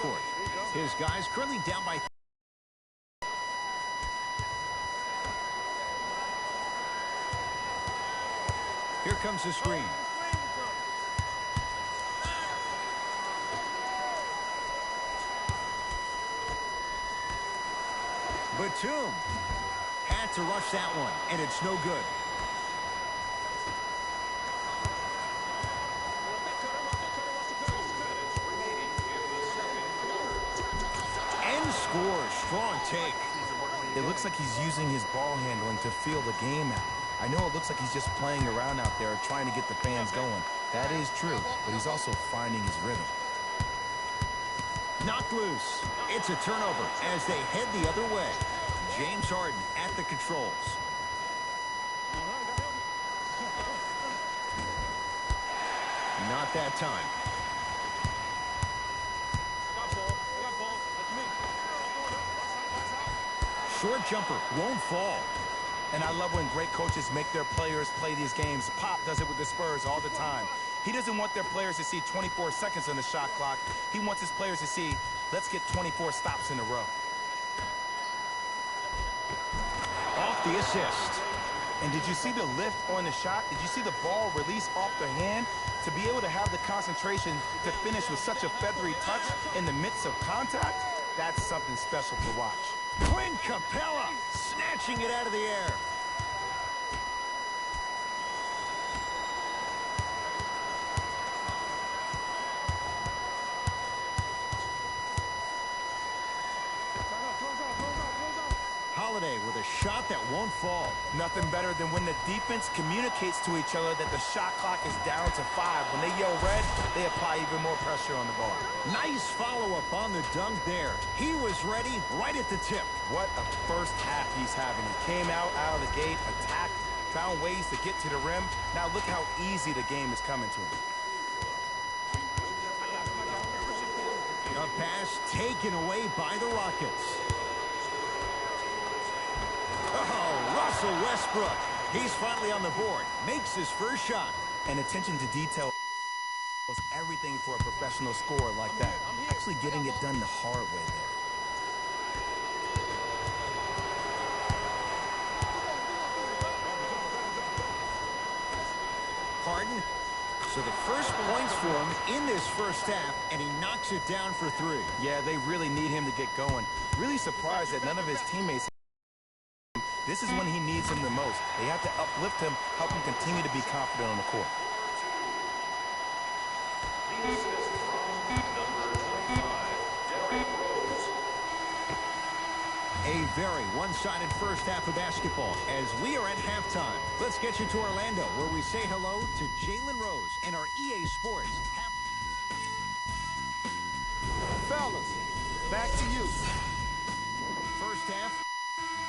court. His guys currently down by... Here comes the screen. Batum had to rush that one, and it's no good. And scores. Strong take. It looks like he's using his ball handling to feel the game out. I know it looks like he's just playing around out there trying to get the fans going. That is true, but he's also finding his rhythm. Knocked loose. It's a turnover as they head the other way. James Harden at the controls. Not that time. Short jumper won't fall. And I love when great coaches make their players play these games. Pop does it with the Spurs all the time. He doesn't want their players to see 24 seconds on the shot clock. He wants his players to see, let's get 24 stops in a row. Off the assist. And did you see the lift on the shot? Did you see the ball release off their hand? To be able to have the concentration to finish with such a feathery touch in the midst of contact, that's something special to watch. Quinn Capella snatching it out of the air. Holiday with a shot that won't fall. Nothing better than when the defense communicates to each other that the shot clock is down to 5. When they yell red, they apply even more pressure on the ball. Nice follow-up on the dunk there. He was ready right at the tip. What a first half he's having. He came out of the gate, attacked, found ways to get to the rim. Now look how easy the game is coming to him. A pass taken away by the Rockets. Oh, Russell Westbrook. He's finally on the board. Makes his first shot. And attention to detail was everything for a professional scorer like that. Actually getting it done the hard way there. Harden. So the first points for him in this first half, and he knocks it down for 3. Yeah, they really need him to get going. Really surprised that none of his teammates... This is when he needs him the most. They have to uplift him, help him continue to be confident on the court. A very one-sided first half of basketball as we are at halftime. Let's get you to Orlando, where we say hello to Jalen Rose and our EA Sports. Fellas, back to you. First half,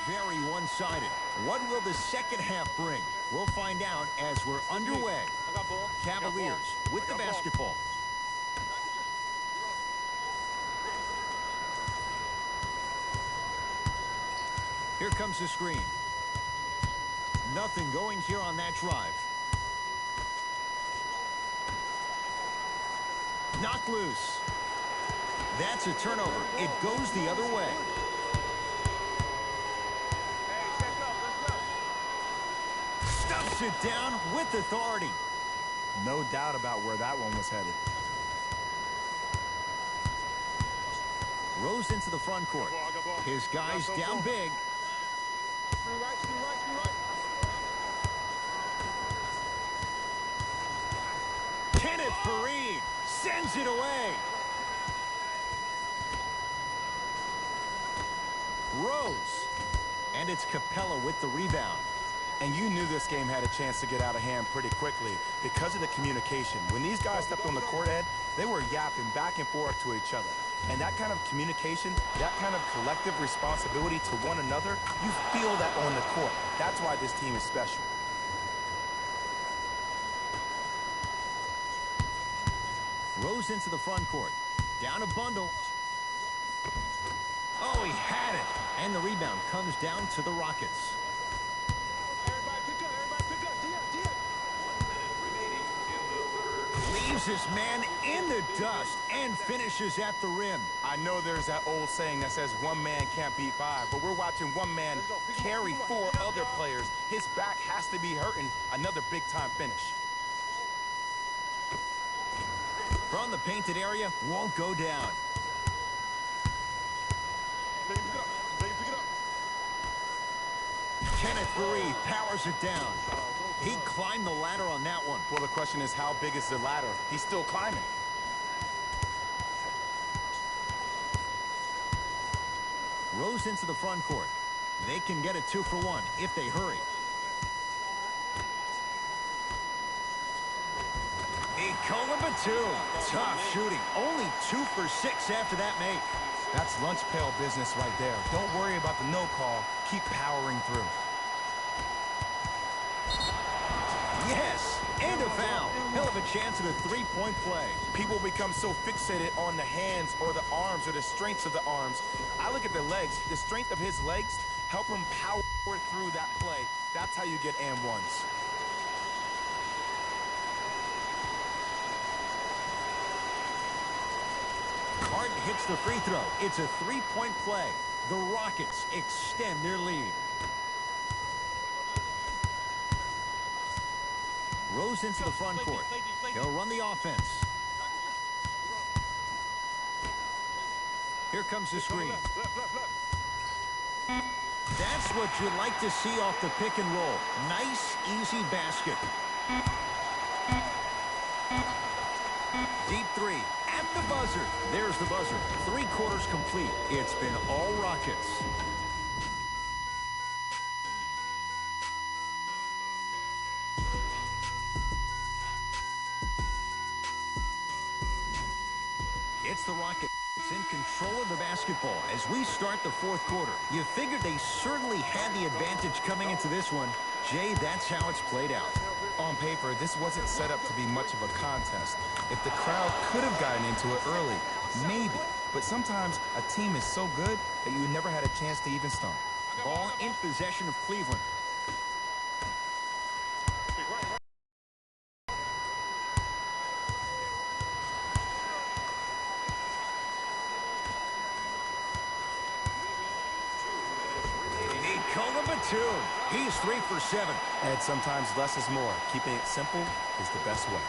very one-sided. What will the second half bring? We'll find out as we're underway. Cavaliers with the basketball. Here comes the screen. Nothing going here on that drive. Knocked loose. That's a turnover. It goes the other way. Stuffs it down with authority. No doubt about where that one was headed. Rose into the front court. His guys down big. Kenneth Faried sends it away. Rose. And it's Capella with the rebound. And you knew this game had a chance to get out of hand pretty quickly because of the communication. When these guys stepped on the court, Ed, they were yapping back and forth to each other. And that kind of communication, that kind of collective responsibility to one another, you feel that on the court. That's why this team is special. Rose into the front court. Down a bundle. Oh, he had it. And the rebound comes down to the Rockets. Leaves his man in the dust and finishes at the rim. I know there's that old saying that says one man can't beat five, but we're watching one man carry four other players. His back has to be hurting. Another big-time finish. From the painted area, won't go down. Kenneth Faried powers it down. He climbed the ladder on that one. Well, the question is, how big is the ladder? He's still climbing. Rose into the front court. They can get a 2-for-1 if they hurry. Nikola Batum. Tough shooting. Only 2 for 6 after that make. That's lunch pail business right there. Don't worry about the no call. Keep powering through. Yes, and a foul. He'll have a chance at a 3-point play. People become so fixated on the hands or the arms or the strengths of the arms. I look at the legs. The strength of his legs help him power through that play. That's how you get and ones. Harden hits the free throw. It's a 3-point play. The Rockets extend their lead. Rose into the front court. He'll run the offense. Here comes the screen. That's what you like to see off the pick and roll. Nice, easy basket. Deep three at the buzzer. There's the buzzer. 3 quarters complete. It's been all Rockets. It's the Rockets in control of the basketball as we start the 4th quarter. You figured they certainly had the advantage coming into this one. Jay, that's how it's played out. On paper, this wasn't set up to be much of a contest. If the crowd could have gotten into it early, maybe. But sometimes a team is so good that you never had a chance to even start. Ball in possession of Cleveland. Nikola Batum. He's 3 for 7. And sometimes less is more. Keeping it simple is the best way.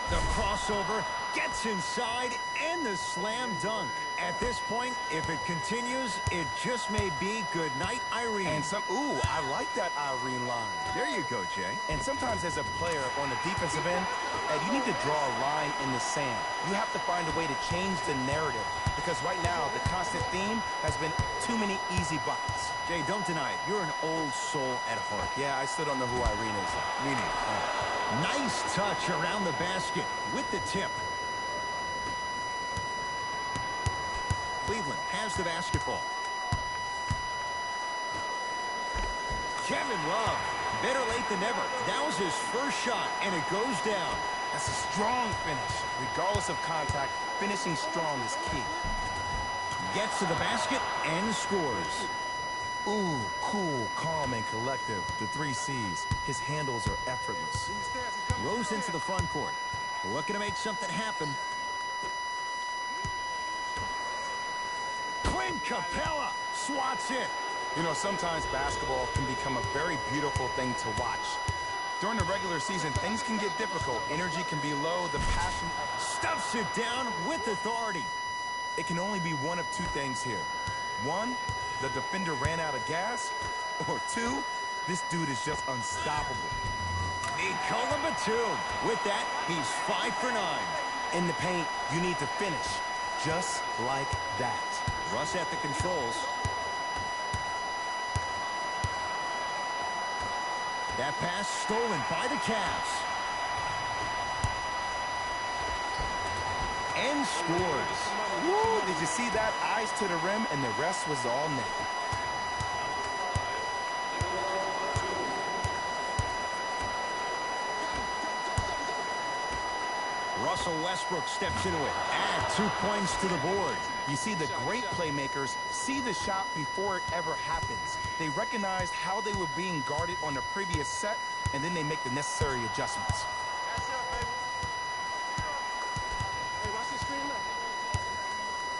The crossover gets inside and the slam dunk. At this point, if it continues, it just may be good night, Irene. And I like that Irene line. There you go, Jay. And sometimes as a player on the defensive end, Ed, you need to draw a line in the sand. You have to find a way to change the narrative because right now the constant theme has been too many easy buckets. Jay, don't deny it. You're an old soul at heart. Yeah, I still don't know who Irene is. Me neither. Nice touch around the basket with the tip. Cleveland has the basketball. Kevin Love. Better late than never. That was his first shot, and it goes down. That's a strong finish. Regardless of contact, finishing strong is key. Gets to the basket and scores. Ooh, cool, calm, and collective. The 3 C's. His handles are effortless. Rose into the front court. Looking to make something happen. Clint Capella swats it. You know, sometimes basketball can become a very beautiful thing to watch. During the regular season, things can get difficult. Energy can be low. The passion Stuffs it down with authority. It can only be one of 2 things here. 1, the defender ran out of gas. Or 2, this dude is just unstoppable. Nikola Batum. With that, he's 5 for 9. In the paint, you need to finish. Just like that. Russ at the controls. That pass stolen by the Cavs. And scores. Woo! Did you see that? Eyes to the rim, and the rest was all net. Russell Westbrook steps into it. Add 2 points to the board. You see, the great playmakers see the shot before it ever happens. They recognize how they were being guarded on the previous set, and then they make the necessary adjustments.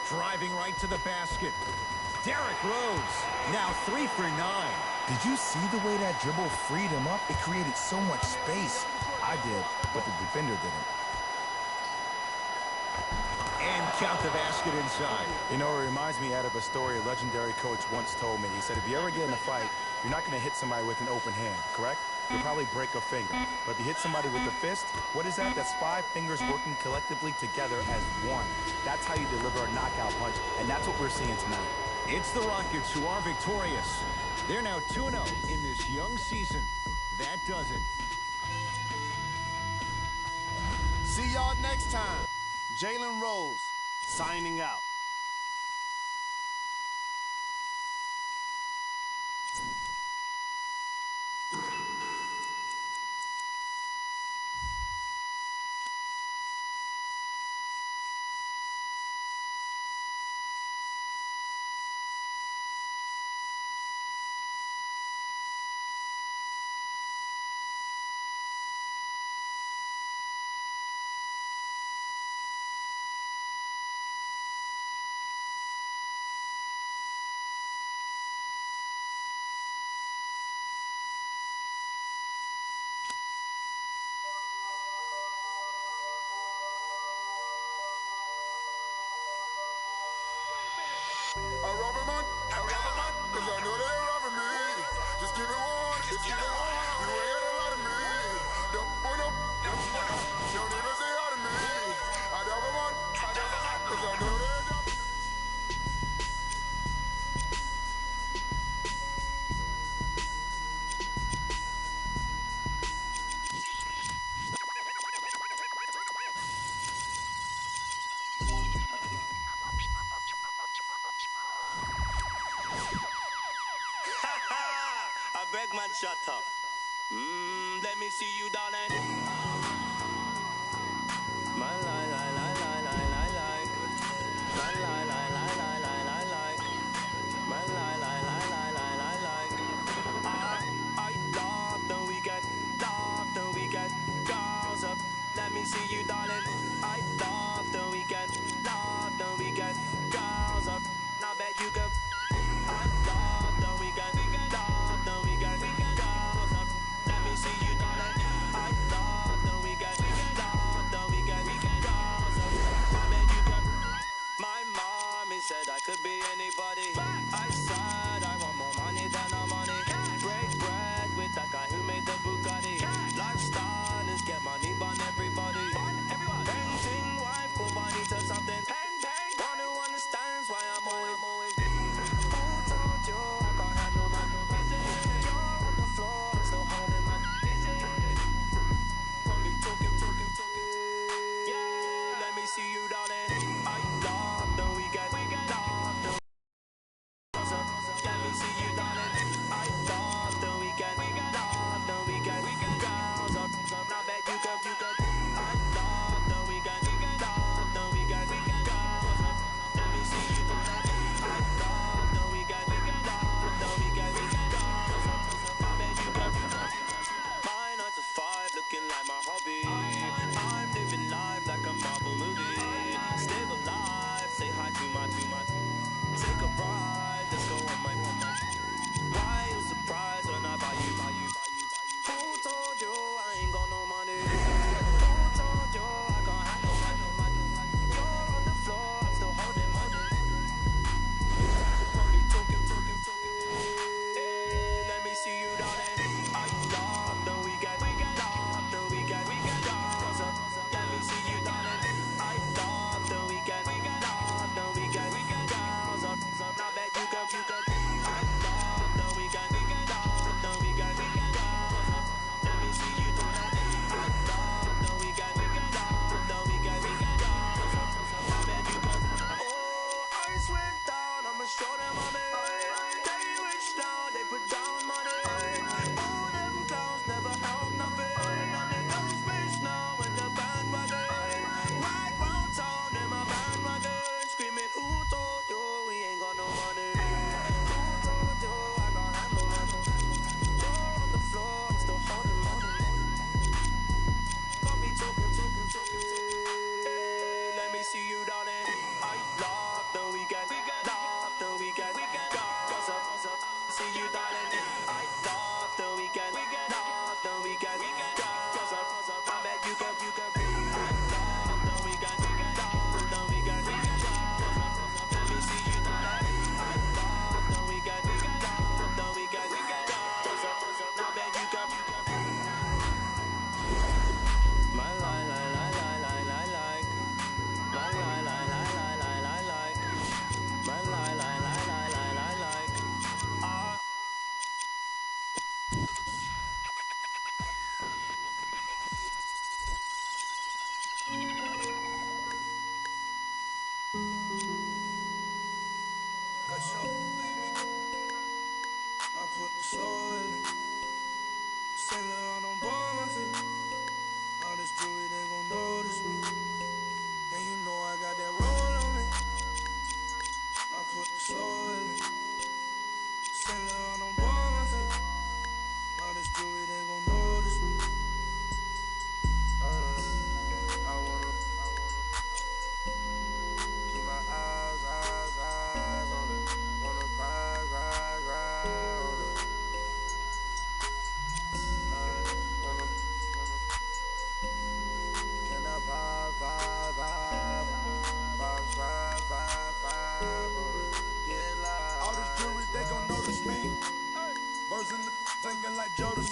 Driving right to the basket. Derrick Rose, now 3 for 9. Did you see the way that dribble freed him up? It created so much space. I did, but the defender didn't. And count the basket inside. You know, it reminds me of a story a legendary coach once told me. He said, if you ever get in a fight, you're not going to hit somebody with an open hand, correct? You'll probably break a finger. But if you hit somebody with a fist, what is that? That's 5 fingers working collectively together as one. That's how you deliver a knockout punch, and that's what we're seeing tonight. It's the Rockets who are victorious. They're now 2-0 in this young season. That does it. See y'all next time. Jalen Rose, signing out. I rob a man, cause I know they're robbing me. Just give it one, just give it one. You ain't got a lot of me. Don't even say out of me. I rob a man, cause I know they're I beg man, shut up. Let me see you, darling. My lie, lie, lie, lie, lie, lie, lie. My lie, lie, lie, lie, lie, lie, lie. My lie, lie, lie, lie, lie, lie, lie. I love the weekend, girls up. Let me see you, darling. I love the weekend, girls up. Now bet you could. I love the weekend, girls up. Let me see you, darling. I love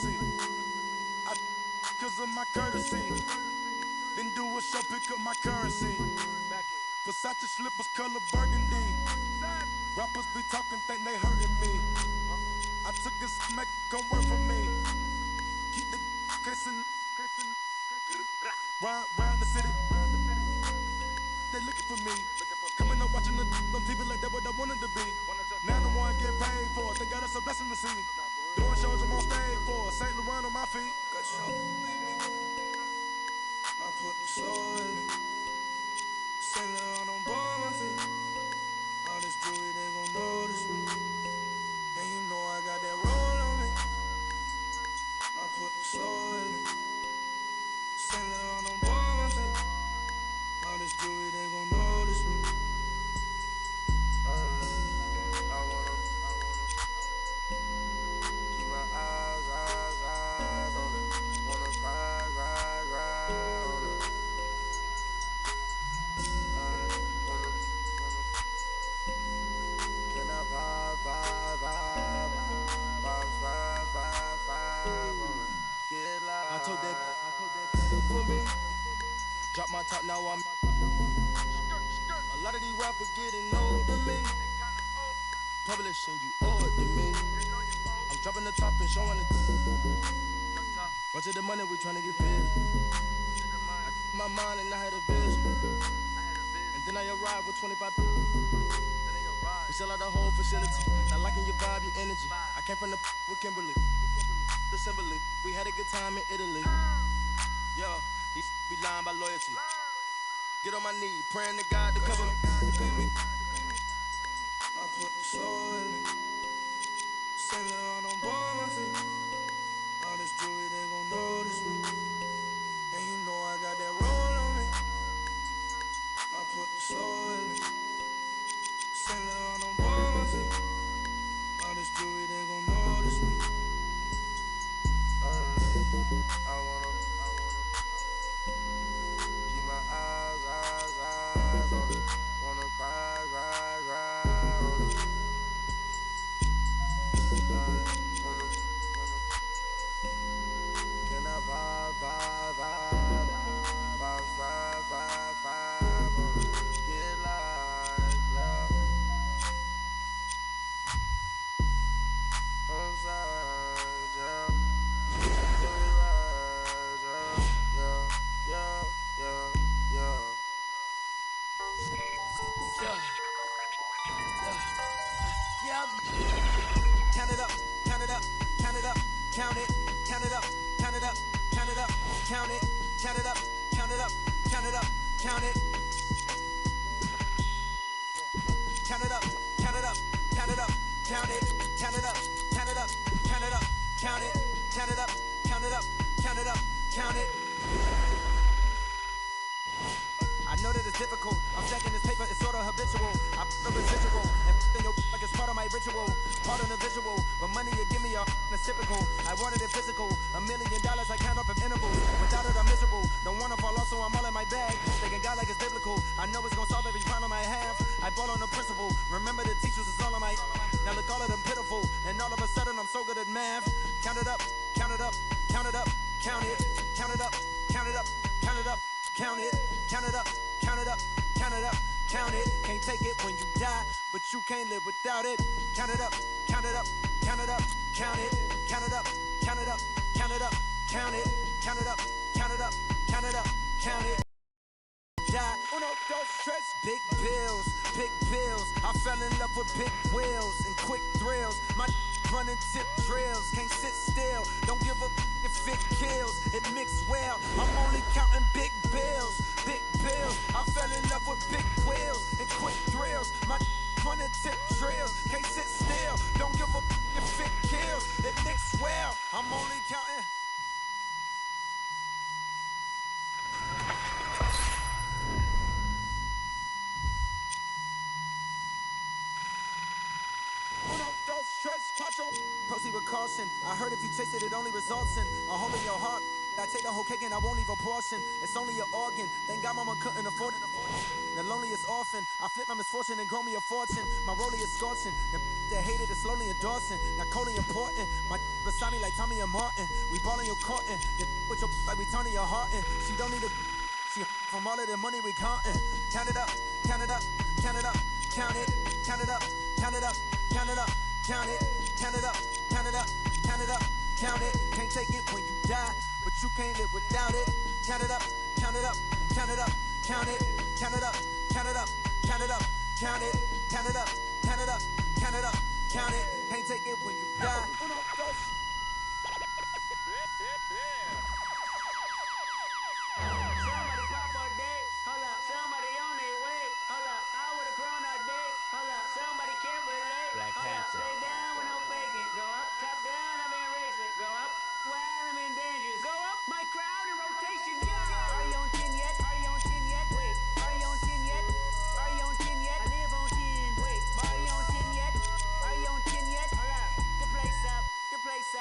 emergency. Cause of my courtesy. Then do a show, pick up my currency. Versace slippers, color burgundy. Rappers be talking, think they hurting me. I took a smack, come work for me. Keep the kissing. Round the city. They looking for me. Coming up watching the on TV like that what I wanted to be. Now the one get paid for it. They got us a blessing to see. Doing shows I'm on stage for St. Laurent on my feet. Got your I put the soul in it. St. Laurent on both my feet. All this jewelry, they gon' notice me. And you know I got that roll on me. I put the soul in it. St. Laurent on both my feet. All this jewelry, they gon' notice me. I wanna keep my eyes on it. Wanna cry on it. Can I vibe on it? Get live. I told that for me. Drop my top, now I'm. A lot of these rappers getting old to me. Publishing, you owe it to me. I'm dropping the top and showing it. Run to the money, we tryna get fed. I keep my mind and I had a vision. And then I arrived with 25. We sell out the whole facility. Not liking your vibe, your energy. I came from the with Kimberly. Assembly. We had a good time in Italy. Yo, these be lying by loyalty. Get on my knee, praying to God to cover me. I put the soul in it. St. Laurent on both my feet. All this jewelry, they gon' notice me. And you know I got that roll on me. I put the soul in it. St. Laurent on both my feet. All this jewelry, they gon' notice me. I wanna keep my eyes on it. Wanna cry on it. Can I vibe on it? Get live, love. On side, yeah. Do it right, yeah. Count it up, count it up, count it up, count it, count it up, count it up, count it up, count it, count it up, count it up, count it up, count it. Count it up, count it up, count it up, count it, count it up, count it up, count it up, count it, count it up, count it up, count it up, count it. I know that it's difficult. I'm stacking this paper, it's sort of habitual. I put a residual and in your like it's part of my ritual, part of the visual. But money you give me it's typical. I wanted it physical. $1 million I count up in intervals. Without it I'm miserable. Don't wanna fall off, so I'm all in my bag. Thinking God like it's biblical. I know it's gonna solve every problem I have. I ball on the principle. Remember the teachers is all of my. Now look all of them pitiful. And all of a sudden I'm so good at math. Count it up, count it up, count it up, count it, count it up, count it up, count it up. Count it, count it up, count it up, count it up, count it. Can't take it when you die, but you can't live without it. Count it up, count it up, count it up, count it, count it up, count it up, count it up, count it, count it up, count it up, count it up, count it. Die, uno, dos, tres, big bills. I fell in love with big wheels and quick thrills. My running tip drills, can't sit still. Don't give up if it kills, it mixed well. I'm only counting big bills. I fell in love with big wheels and quick thrills. My running tip drills, can't sit still. Don't give up if it kills, it mixed well. I'm only counting. Proceed with caution. I heard if you taste it, it only results in a hole in your heart. I take the whole cake and I won't leave a portion. It's only an organ. Thank God mama couldn't afford it. The loneliest orphan. I flip my misfortune and grow me a fortune. My rollie is scorching. They hated it slowly endorsing. Not Coley important. My beside me like Tommy and Martin. We ballin' your courtin'. With your like we Tony your heartin'. She don't need a. She from all of the money we countin'. Count it up. Count it up. Count it up. Count it. Count it up. Count it up. Count it up. Count it. Count it up. Count it up. Count it up. Count it. Can't take it when you die, but you can't live without it. Count it up. Count it up. Count it up. Count it. Count it up. Count it up. Count it up. Count it. Count it up. Count it up. Count it up. Count it. Can't take it when you die. Somebody pop all day, hold up. Somebody on their way, hold up. I would've grown all day, hold up. Somebody can't relate, Black hold Panther. up. Stay down with no faking. Go up, top down, I'm in racing. Go up, while I'm in dangerous. Go up, my crowd in rotation, yeah. Are you on 10 yet? Are you on 10 yet? Wait, are you on 10 yet? Are you on 10 yet? I live on 10. Wait, are you on 10 yet? Are you on 10 yet? Hold up, the place up, the place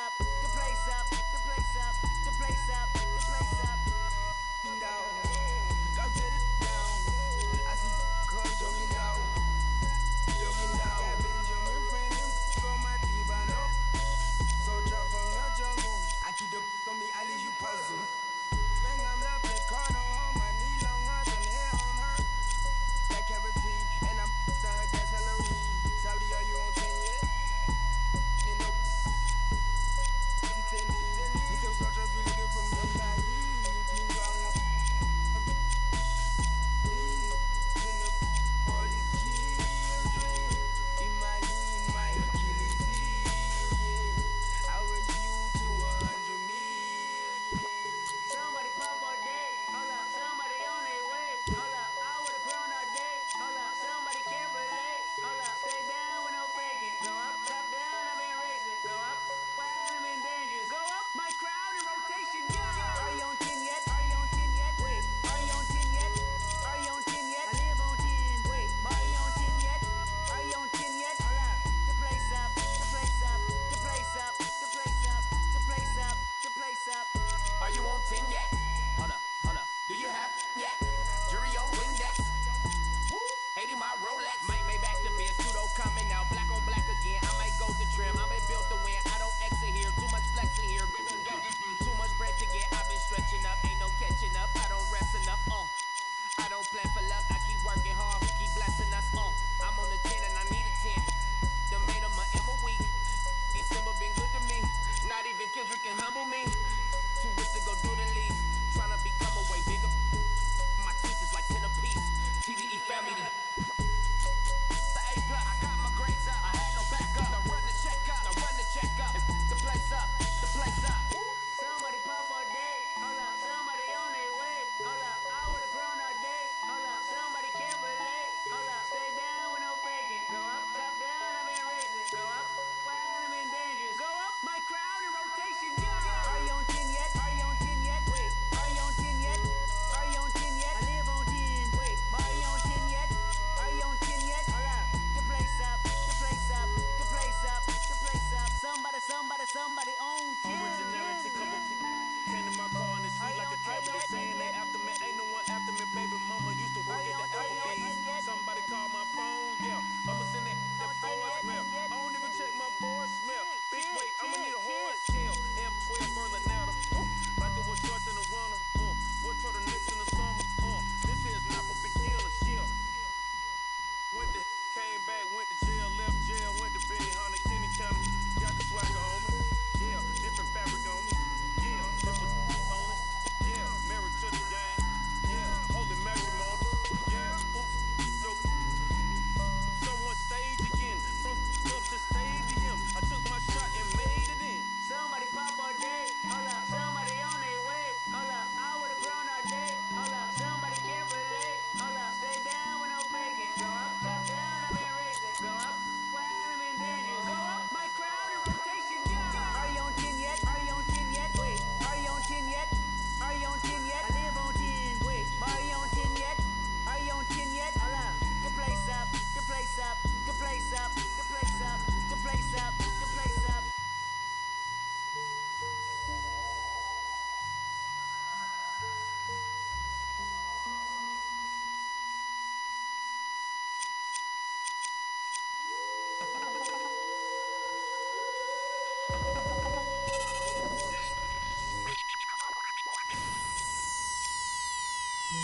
You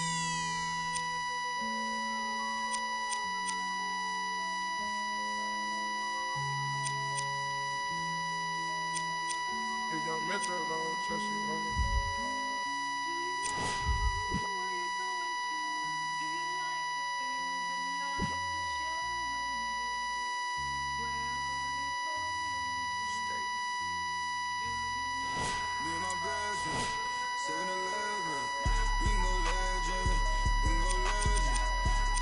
young Metro, don't trust you, homie. Me and my best friend, 7-Eleven, we can go legend, we can go legend,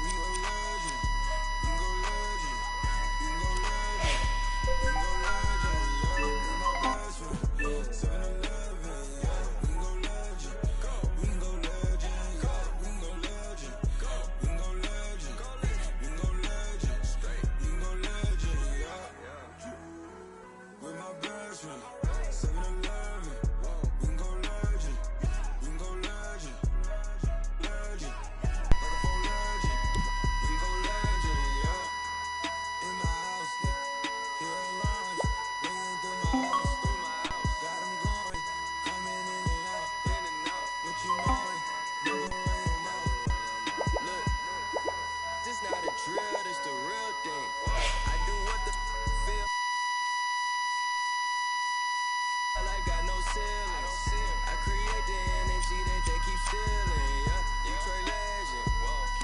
we can go legend, we can go legend, we can go legend, we can go legend, yeah. Me and my best friend, 7-Eleven, yeah, we can go legend, we can go legend, yeah, we can go legend, we can go legend, we can go legend, we can go legend, yeah. With my best friend, 7-Eleven. We can go legend, we can go legend, legend, like a full legend, we can go legend, yeah. In my house, yeah, hear alarms, ringing through my house, got them going, coming in and out, what you knowin', never run your mouth. Look, this not a drill, this the real thing. I do what the feel. Life got no ceilings. I create the energy that they keep stealing. Yeah, Detroit legend,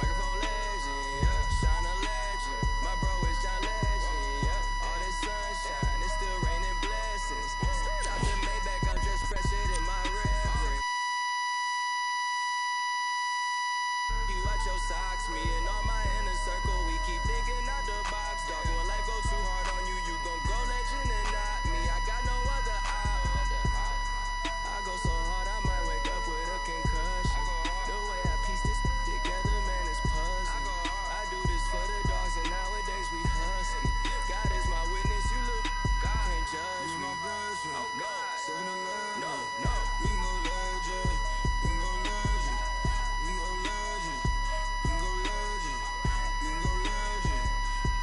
microphone legend. Yeah, shine a legend. My bro is John Legend. Yeah, all this sunshine, it's still raining blessings. Straight out the Maybach, I'm just fresher than my reverend. You watch your socks, me and all my inner circle. We keep thinking out the box, dog. When life go too hard on you, you gon' go legend and not me. I got no other option. I go so hard, I might wake up with a concussion. The way I piece this together, man, it's puzzling. I do this for the dogs, and nowadays we hustle. God is my witness, you look, God can't judge me. My best friend, oh God, 7-Eleven, no, we can go legend, we can go legend, we can go legend, we can go legend, we can go legend,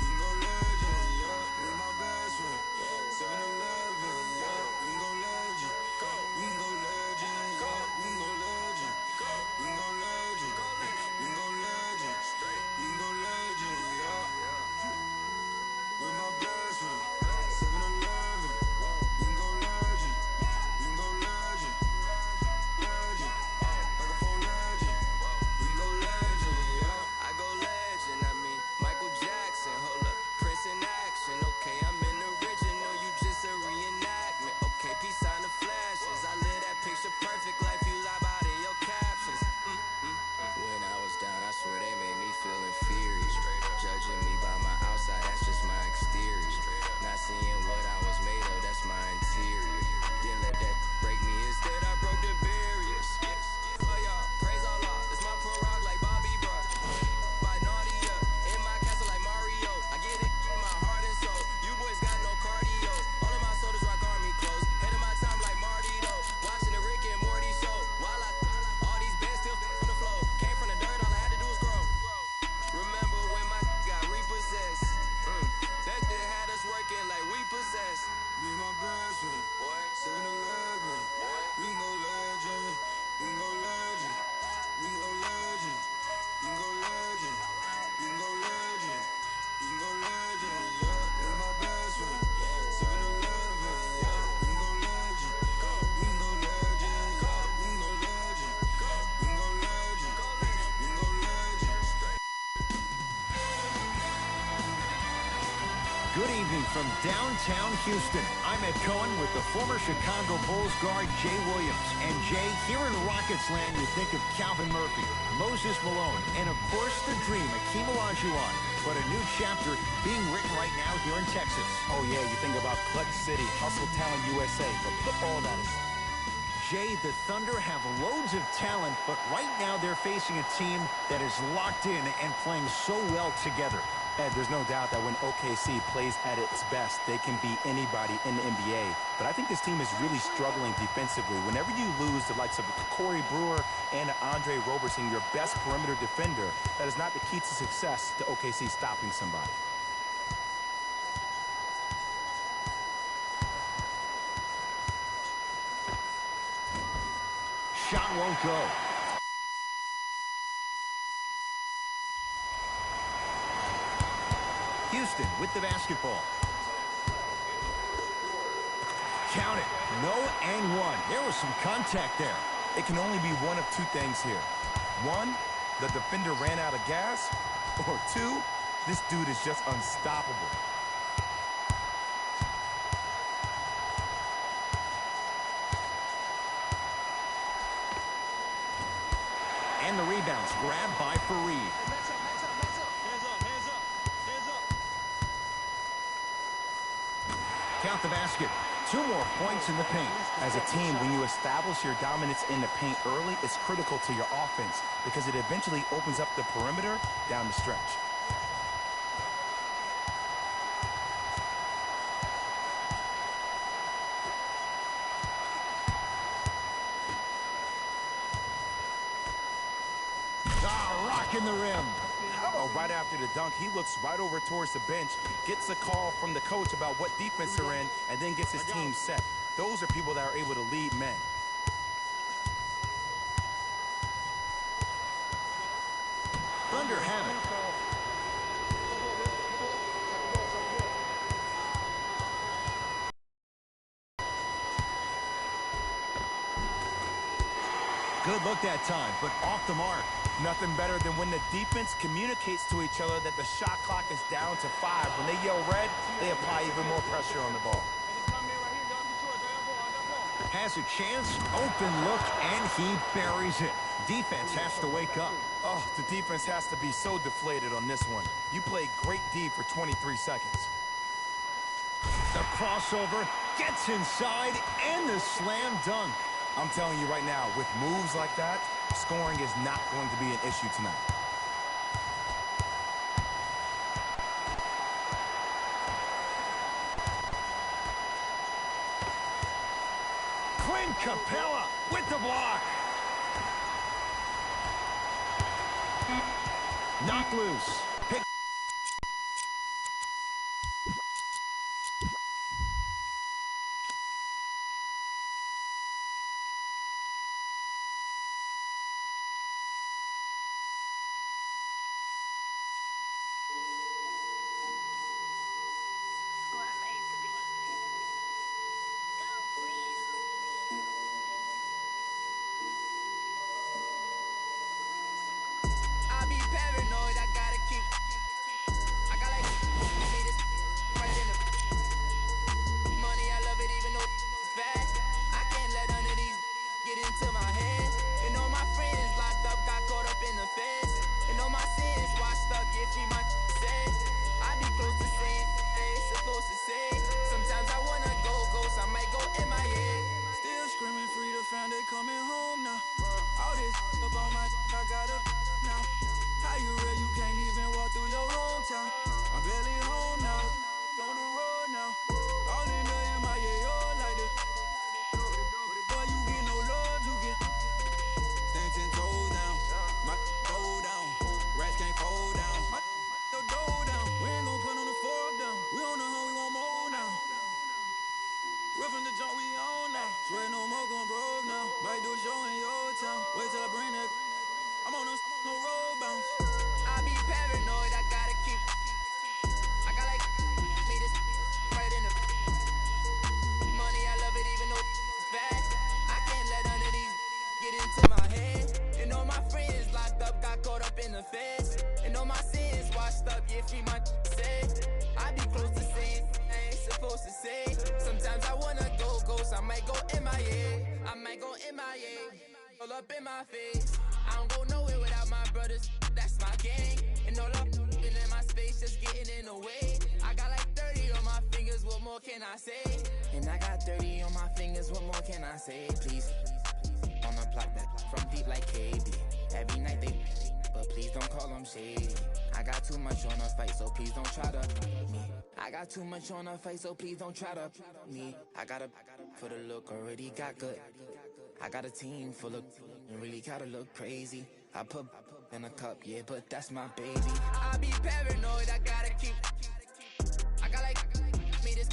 we can go legend, yeah. We my best friend, 7-Eleven, yeah, we can go legend. We can go legend, yeah, we can go legend, we can go legend, we can go legend, we can go legend, yeah. With my best friend, 7-Eleven, we can go legend, we can go legend, legend, like a full legend, we can go legend, yeah. I go legend, I mean Michael Jackson, hold up, Prince in action, okay, I'm in the original, you just a reenactment, okay, peace sign the flashes, I live that picture perfect life, you lie about in your captions. When I was down, I swear they made me feel inferior. Judging me by my outside, that's just my exterior. Not seeing what I was made of, that's my interior. Didn't let that break me, instead I broke the barriers. Oh y'all, praise Allah, it's my prologue like Bobby Brock. By Nadia, in my castle like Mario. I get it in my heart and soul. You boys got no cardio. All of my soldiers rock army clothes. Head of my time like Marty though. Watching the Rick and Morty show. While all these bands still on the floor. Came from the dirt, all I had to do was grow. Remember when my got repossessed? That thing had us working like we possessed. Me and my best friend, 7-Eleven, we can go legend, we can go legend, we can go legend, we can go legend, we can go legend, we can go legend, yeah. Me and my best friend, 7-Eleven, yeah, we can go legend, we can go legend, yeah, we can go legend, we can go legend, we can go legend. Good evening from downtown Houston. I'm Ed Cohen with the former Chicago Bulls guard Jay Williams. And Jay, here in Rockets land, you think of Calvin Murphy, Moses Malone, and of course the dream, Akeem Olajuwon. But a new chapter being written right now here in Texas. Oh yeah, you think about Clutch City, Hustle Talent USA, but put all that aside. Jay, the Thunder have loads of talent, but right now they're facing a team that is locked in and playing so well together. Ed, there's no doubt that when OKC plays at its best, they can beat anybody in the NBA. But I think this team is really struggling defensively. Whenever you lose the likes of Corey Brewer and Andre Roberson, your best perimeter defender, that is not the key to success to OKC stopping somebody. Shot won't go. Houston with the basketball. Count it. No and one. There was some contact there. It can only be one of two things here. One, the defender ran out of gas. Or two, this dude is just unstoppable. And the rebound's grabbed by Fareed. Count the basket. 2 more points in the paint. As a team, when you establish your dominance in the paint early, it's critical to your offense because it eventually opens up the perimeter down the stretch. Rocking the rim. How about right after the dunk, he looks right over towards the bench, gets a call from the coach about what defense they're in, and then gets his team set. Those are people that are able to lead men. Thunder have it. Good look that time, but off the mark. Nothing better than when the defense communicates to each other that the shot clock is down to 5. When they yell red, they apply even more pressure on the ball. Has a chance, open look, and he buries it. Defense has to wake up. Oh, the defense has to be so deflated on this one. You played great D for 23 seconds. The crossover gets inside, and the slam dunk. I'm telling you right now, with moves like that, scoring is not going to be an issue tonight. Clint Capella with the block. Knocked loose. Pick. I be paranoid, I gotta keep. I got like me this right in the money. I love it even though it's bad. I can't let none of these get into my head. And all my friends locked up, got caught up in the feds. And all my sins washed up, yeah, free my said. I be close to saying it's supposed to say. Sometimes I wanna go ghost, I might go MIA. Still screaming free to found they coming home now. All this up on my I got up now. How you real? You can't even walk through your hometown. I'm barely home now, on the road now. All in the MIA, all like this. Boy, you get no love, you get stand 10 toes down. My go down, rats can't fold down. My go down. We ain't gon' put on the fork down. We on the hoe, we want more now. We're from the joint, we on now. Swear no more gon' broke now. Might do a show in your town. Wait till I bring that. I'm on no road bounce. I be paranoid, I gotta keep. I got like me this right in the money. I love it even though it's bad. I can't let none of these get into my head. And all my friends locked up, got caught up in the feds. And all my sins washed up, yeah, free my said. I be close to saying I ain't supposed to say. Sometimes I wanna go ghost, I might go MIA. I might go MIA. All up in my face. I don't go nowhere without my brothers, that's my gang. And all up in my space, just getting in the way. I got like 30 on my fingers, what more can I say? And I got 30 on my fingers, what more can I say? Please, on the block that from deep like KB. Every night they, but please don't call them shady. I got too much on the fight, so please don't try to me. I got too much on the fight, so please don't try to me. I got for the look, already got good. I got a team full of and really gotta look crazy. I put in a cup, yeah, but that's my baby. I be paranoid, I gotta keep. I got like me this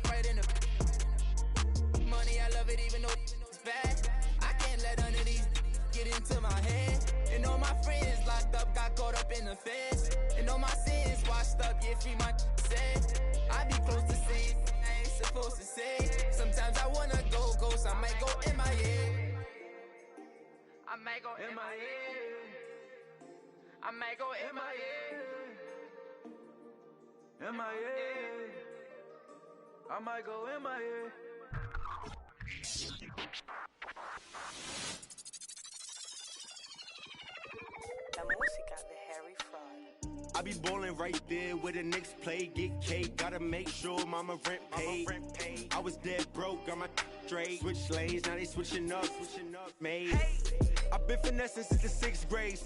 right in the money. I love it even though it's bad. I can't let none of these get into my head. And all my friends locked up, got caught up in the feds. And all my sins washed up, yeah, free my say. I be close to saying I ain't supposed to say. Sometimes I wanna go ghost, I might go MIA. I might go MIA. I might go MIA. MIA. I might go MIA. La música de Harry Fraud. I be ballin' right there where the Knicks play, get cake. Gotta make sure mama rent paid. I was dead broke, got my straight. Switch lanes, now they switching up, made. I been finessing since the 6th grade.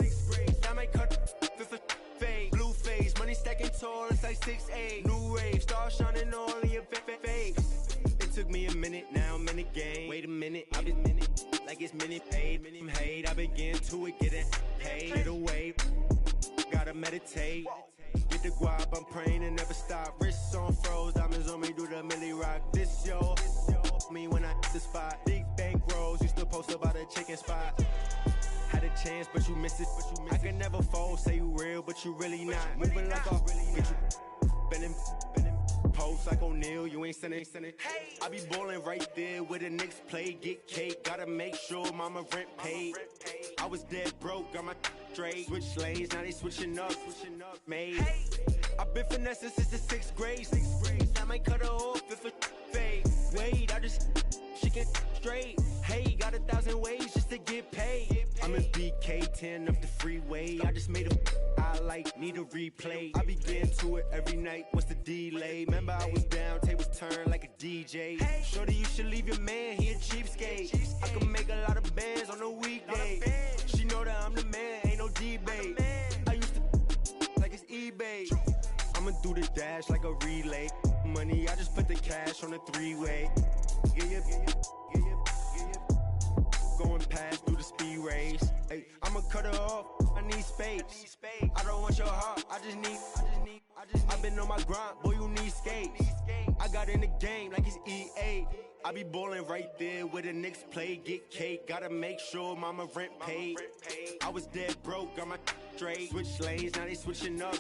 I might cut fifth fade. Blue face, money stacking tall, it's like 6'8". New rave, star shining all in your face. It took me a minute, now I'm in the game. Wait a minute, I've been like it's minute paid, minute hate. I begin to it, getting paid. Get away, gotta meditate. Get the guap, I'm praying and never stop. Wrists on froze, diamonds on me, do the milli rock. This yo, me when I hit the spot. Big bank rolls, used to post about a chicken spot. Had a chance, but you missed it. I can never fold, say you real, but you really not. Moving like a get you bending. Post like O'Neal, you ain't sending. I be ballin' right there where the Knicks play, get cake. Gotta make sure mama rent paid. I was dead broke, got my straight. Switch lanes, now they switching up, made. I been finessing since the 6th grade. I might cut her off if it fade. Wait, I just she can straight. Hey, got 1,000 ways just to get paid. I'm in BK10 up the freeway. I just made a highlight, need a replay. I begin to it every night. What's the delay? Remember I was down, tables turned like a DJ. Shorty, you should leave your man, he a cheapskate. I can make a lot of bands on a weekday. She know that I'm the man, ain't no debate. I used to like it's eBay. I'ma do the dash like a relay. Money, I just put the cash on the three-way. Going past through the speed race. Hey, I'ma cut her off, I need space. I don't want your heart, I just need. I've been on my grind, boy, you need skates. I got in the game like it's EA. I be ballin' right there where the Knicks play, get cake. Gotta make sure mama rent paid. I was dead broke, got my straight. Switch lanes, now they switching up,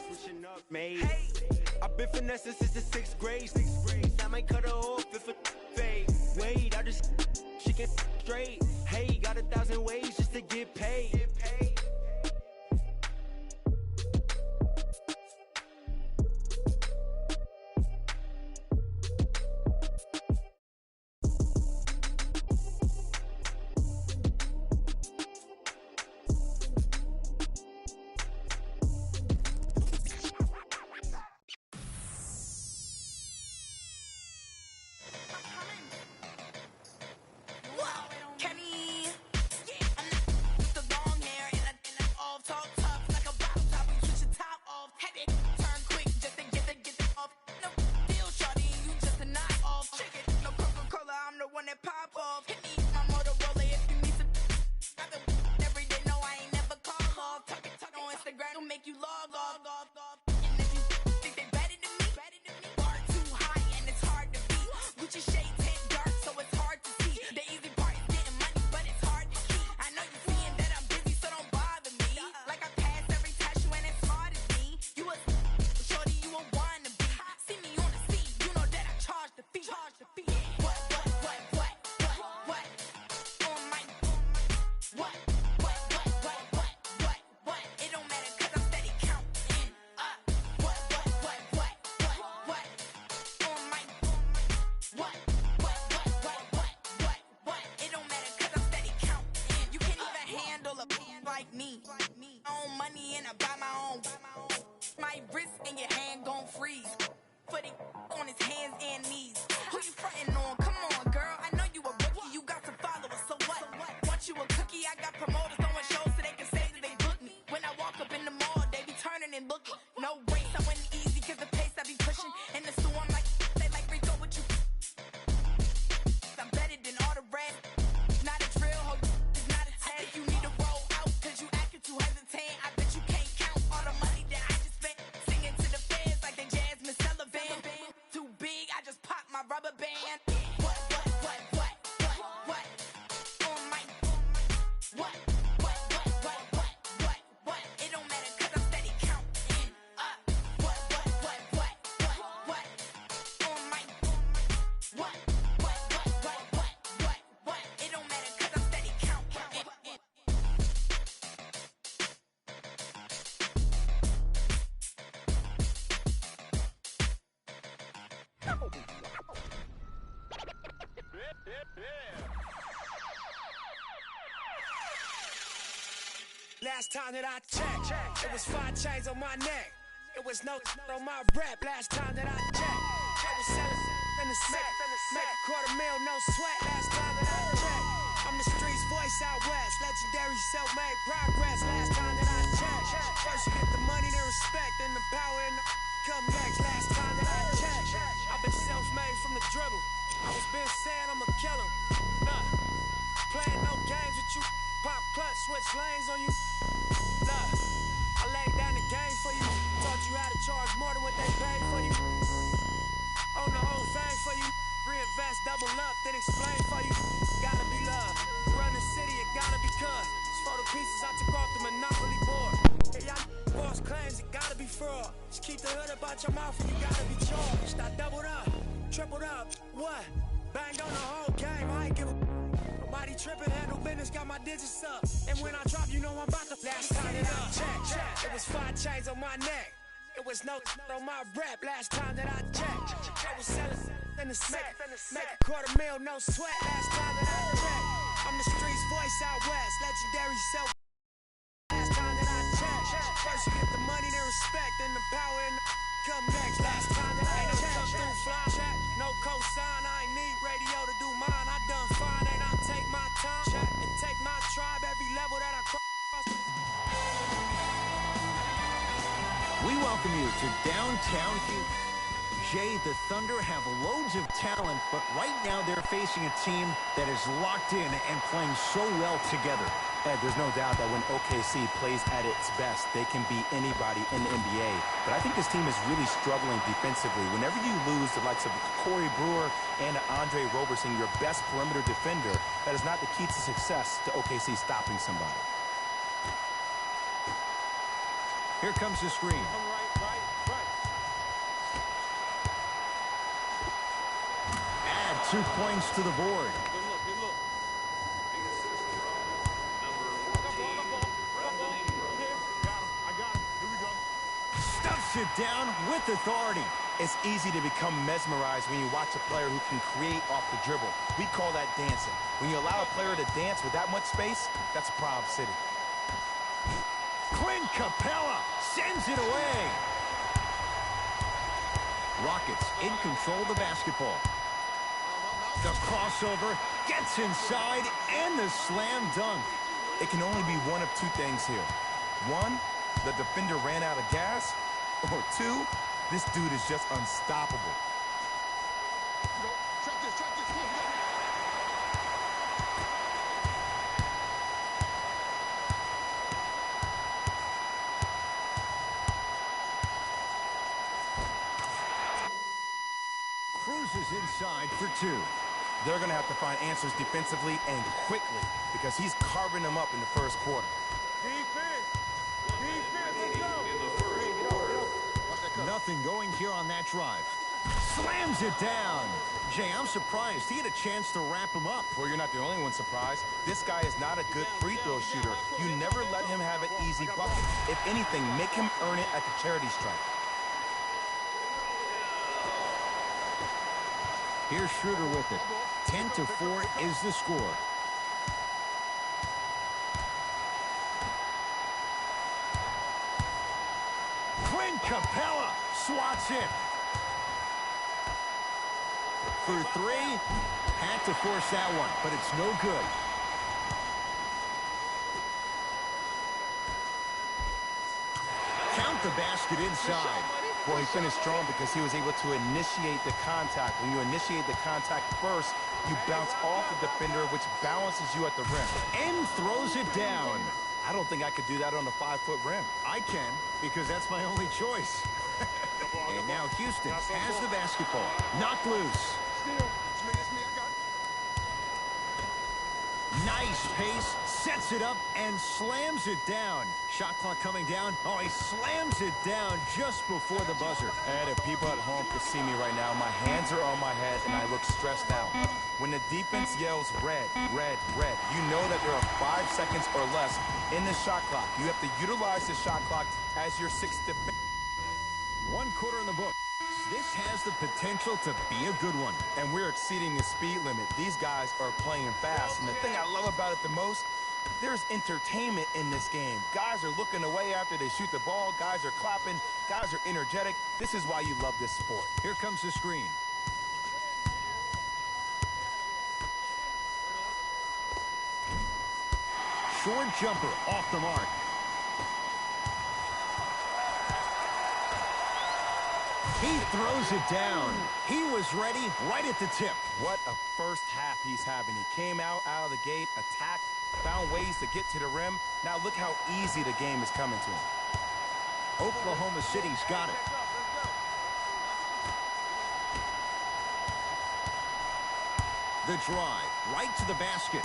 made. I been finessing since the 6th grade. I might cut her off if it fade. Wait, I just she can straight. Hey, got 1,000 ways just to get paid. Kenny, I'm the long hair and I Last time that I checked, it was 5 chains on my neck. It was no on my rep. Last time that I checked, I was selling in the set. Make $250,000, no sweat. Last time that I checked, I'm the streets voice out west. Legendary self-made progress. Last time that I checked, first you get the money, then respect, then the power and the come next. Last time that I checked, I've been self-made from the dribble. I was been saying I'm a killer. Playing no games with you. Pop clutch, switch lanes on you. Look, I laid down the game for you. Taught you how to charge more than what they paid for you. Own the whole thing for you. Reinvest, double up, then explain for you. Gotta be love. Run the city, it gotta be cuz. It's for the pieces I took off the Monopoly board. Hey, y'all boss claims, it gotta be fraud. Just keep the hood about your mouth and you gotta be charged. I doubled up, tripled up, what? Banged on the whole game, I ain't give a nobody tripping, handle business, got my digits up. And when I drop, you know I'm about to last time that I checked. It was 5 chains on my neck. It was no on my rep. Last time that I checked, I was selling in the set. Make $250,000, no sweat. Last time that I checked, I'm the streets voice out west. Legendary self. Last time that I checked, first you get the money, then respect, then the power and the come next. Last time that I checked, come through fly check, no cosign. I ain't need radio to do mine. I done fine, and I take my time and take my tribe every level that I cross. We welcome you to downtown Houston. Jay, the Thunder have loads of talent, but right now they're facing a team that is locked in and playing so well together. Ed, there's no doubt that when OKC plays at its best, they can beat anybody in the NBA. But I think this team is really struggling defensively. Whenever you lose the likes of Corey Brewer and Andre Roberson, your best perimeter defender, that is not the key to success to OKC stopping somebody. Here comes the screen. Add 2 points to the board. Stuffs it down with authority. It's easy to become mesmerized when you watch a player who can create off the dribble. We call that dancing. When you allow a player to dance with that much space, that's a problem city. Clint Capella sends it away. Rockets in control of the basketball. The crossover gets inside and the slam dunk. It can only be one of 2 things here. 1, the defender ran out of gas. Or 2, this dude is just unstoppable. Cruises inside for 2. They're going to have to find answers defensively and quickly because he's carving them up in the first quarter. Nothing going here on that drive. Slams it down. Jay, I'm surprised. He had a chance to wrap him up. Well, you're not the only one surprised. This guy is not a good free throw shooter. You never let him have an easy bucket. If anything, make him earn it at the charity stripe. Here's Schroeder with it. 10-4 is the score. Clint Capella swats it. For 3. Had to force that one, but it's no good. Count the basket inside. Well, he finished strong because he was able to initiate the contact. When you initiate the contact first, you bounce off the defender, which balances you at the rim. And throws it down. I don't think I could do that on a 5-foot rim. I can, because that's my only choice. And now Houston has the basketball. Knocked loose. Nice pace, sets it up, and slams it down. Shot clock coming down. Oh, he slams it down just before the buzzer. And if people at home could see me right now, my hands are on my head, and I look stressed out. When the defense yells red, red, red, you know that there are 5 seconds or less in the shot clock. You have to utilize the shot clock as your 6th defense. 1 quarter in the book. This has the potential to be a good one. And we're exceeding the speed limit. These guys are playing fast, and the thing I love about it the most, there's entertainment in this game. Guys are looking away after they shoot the ball. Guys are clapping. Guys are energetic. This is why you love this sport. Here comes the screen. Short jumper off the mark. He throws it down. He was ready right at the tip. What a first half he's having. He came out of the gate, attacked, found ways to get to the rim. Now look how easy the game is coming to him. Oklahoma City's got it. The drive, right to the basket.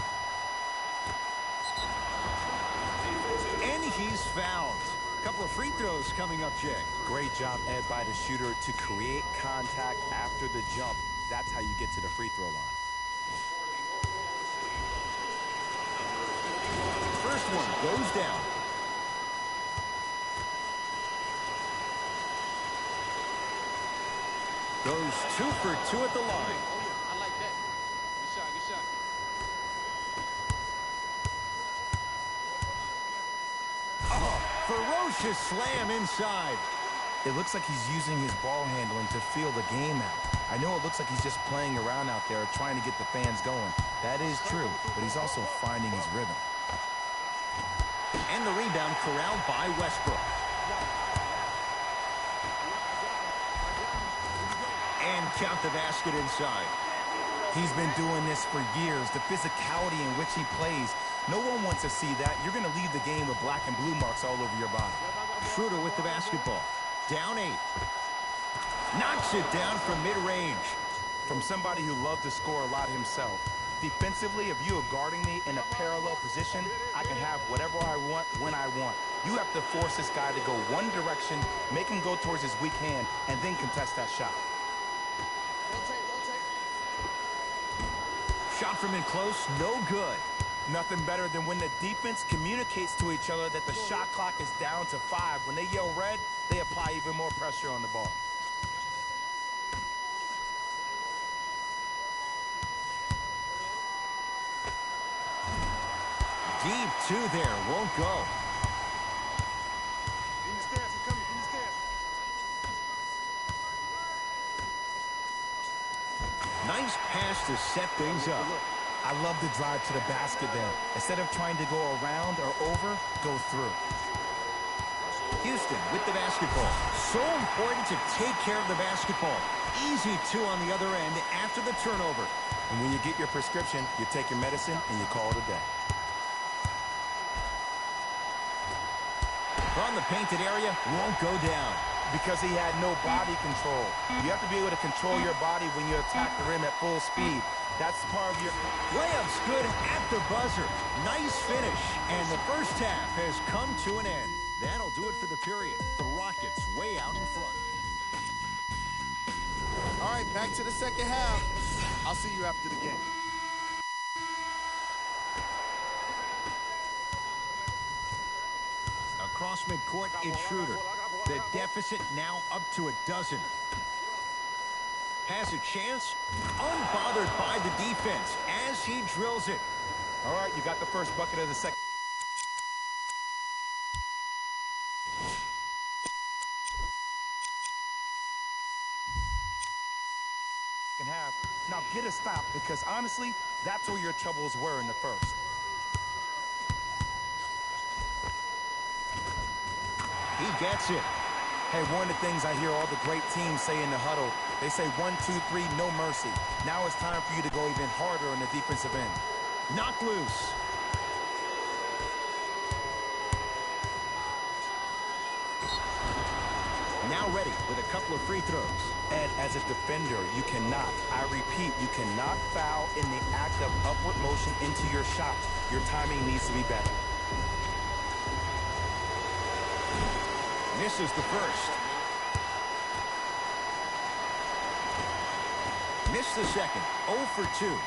And he's fouled. A couple of free throws coming up, Jay. Great job, Ed, by the shooter to create contact after the jump. That's how you get to the free throw line. First one goes down. Goes 2 for 2 at the line. Oh, yeah, I like that. Good shot, good shot. Oh, ferocious slam inside. It looks like he's using his ball handling to feel the game out. I know it looks like he's just playing around out there trying to get the fans going. That is true, but he's also finding his rhythm. And the rebound corralled by Westbrook. And count the basket inside. He's been doing this for years. The physicality in which he plays. No one wants to see that. You're going to leave the game with black and blue marks all over your body. Schroeder with the basketball. Down 8. Knocks it down from mid-range. From somebody who loved to score a lot himself. Defensively, if you are guarding me in a parallel position, I can have whatever I want when I want. You have to force this guy to go one direction, make him go towards his weak hand, and then contest that shot. Shot from in close, no good. Nothing better than when the defense communicates to each other that the shot clock is down to 5. When they yell red, they apply even more pressure on the ball. Deep 2 there, won't go. Nice pass to set things up. I love the drive to the basket there. Instead of trying to go around or over, go through. Houston with the basketball. So important to take care of the basketball. Easy 2 on the other end after the turnover. And when you get your prescription, you take your medicine and you call it a day. From the painted area, won't go down. Because he had no body control. You have to be able to control your body when you attack the rim at full speed. That's part of your... Layup's good at the buzzer. Nice finish. And the first half has come to an end. That'll do it for the period. The Rockets way out in front. All right, back to the second half. I'll see you after the game. Across midcourt, it's Schroeder. The deficit now up to 12. Has a chance, unbothered by the defense as he drills it. All right, you got the first bucket of the second half. Now get a stop, because honestly, that's where your troubles were in the first. He gets it. Hey, one of the things I hear all the great teams say in the huddle, they say 1, 2, 3, no mercy. Now it's time for you to go even harder on the defensive end. Knocked loose. Now ready with a couple of free throws. Ed, as a defender, you cannot, I repeat, you cannot foul in the act of upward motion into your shot. Your timing needs to be better. Misses the first. Missed the second. 0 for 2.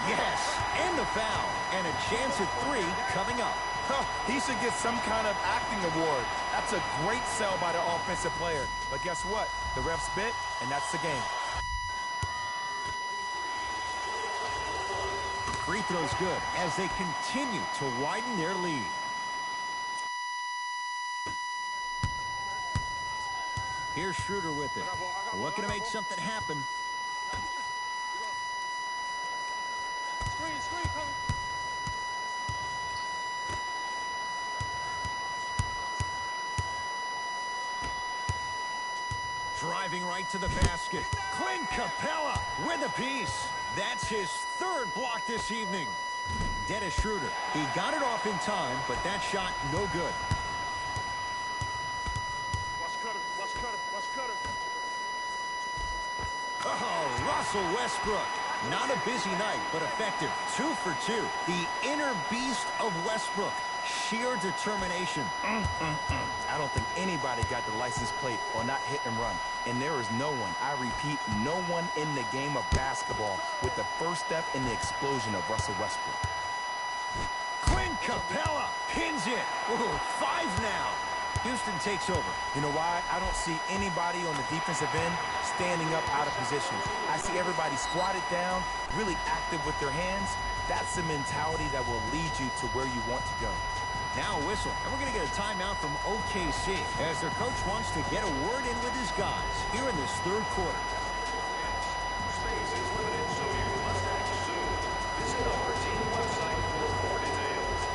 Yes, and the foul. And a chance at 3 coming up. He should get some kind of acting award. That's a great sell by the offensive player. But guess what? The ref spit, and that's the game. Free throw's good as they continue to widen their lead. Here's Schroeder with it. Looking to make something happen. Screen, coming. Driving right to the basket. Clint Capella with a piece. That's his 3rd block this evening. Dennis Schroeder. He got it off in time, but that shot no good. Watch Cutter. Oh, Russell Westbrook. Not a busy night, but effective. 2 for 2. The inner beast of Westbrook. Sheer determination. I don't think anybody got the license plate or not hit and run. And there is no one, I repeat, no one in the game of basketball with the first step in the explosion of Russell Westbrook. Clint Capella pins it. Ooh, 5 now. Houston takes over. You know why? I don't see anybody on the defensive end standing up out of position. I see everybody squatted down, really active with their hands. That's the mentality that will lead you to where you want to go. Now a whistle, and we're going to get a timeout from OKC as their coach wants to get a word in with his guys here in this 3rd quarter. Space is limited, so you must act soon. Visit our team website for more details.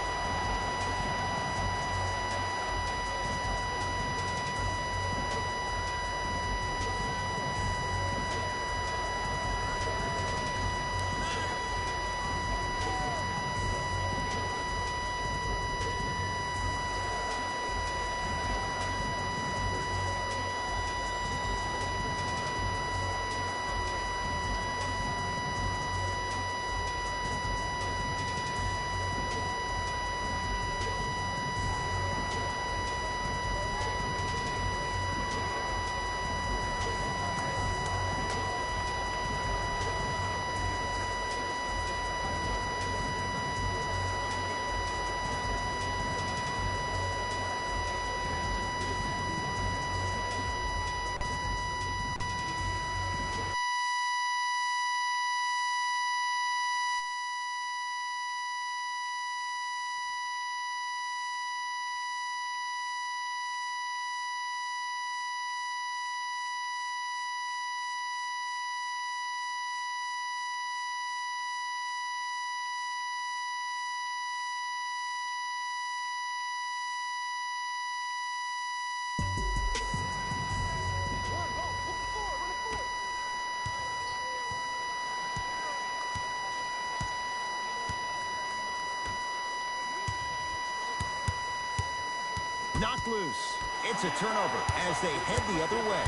Knocked loose. It's a turnover as they head the other way.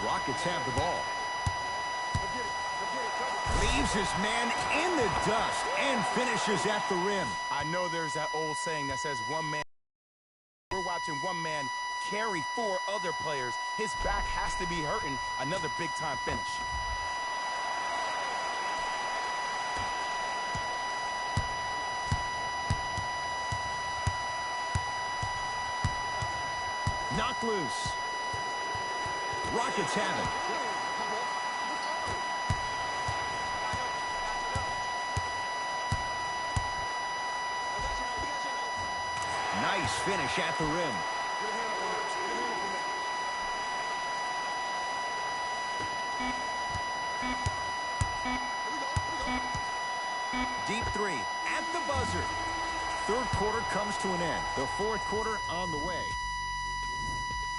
Rockets have the ball. Leaves his man in the dust and finishes at the rim. I know there's that old saying that says one man. We're watching one man carry 4 other players. His back has to be hurting. Another big-time finish. Knocked loose. Rockets have it. Nice finish at the rim. Deep 3 at the buzzer. 3rd quarter comes to an end. The 4th quarter on the way.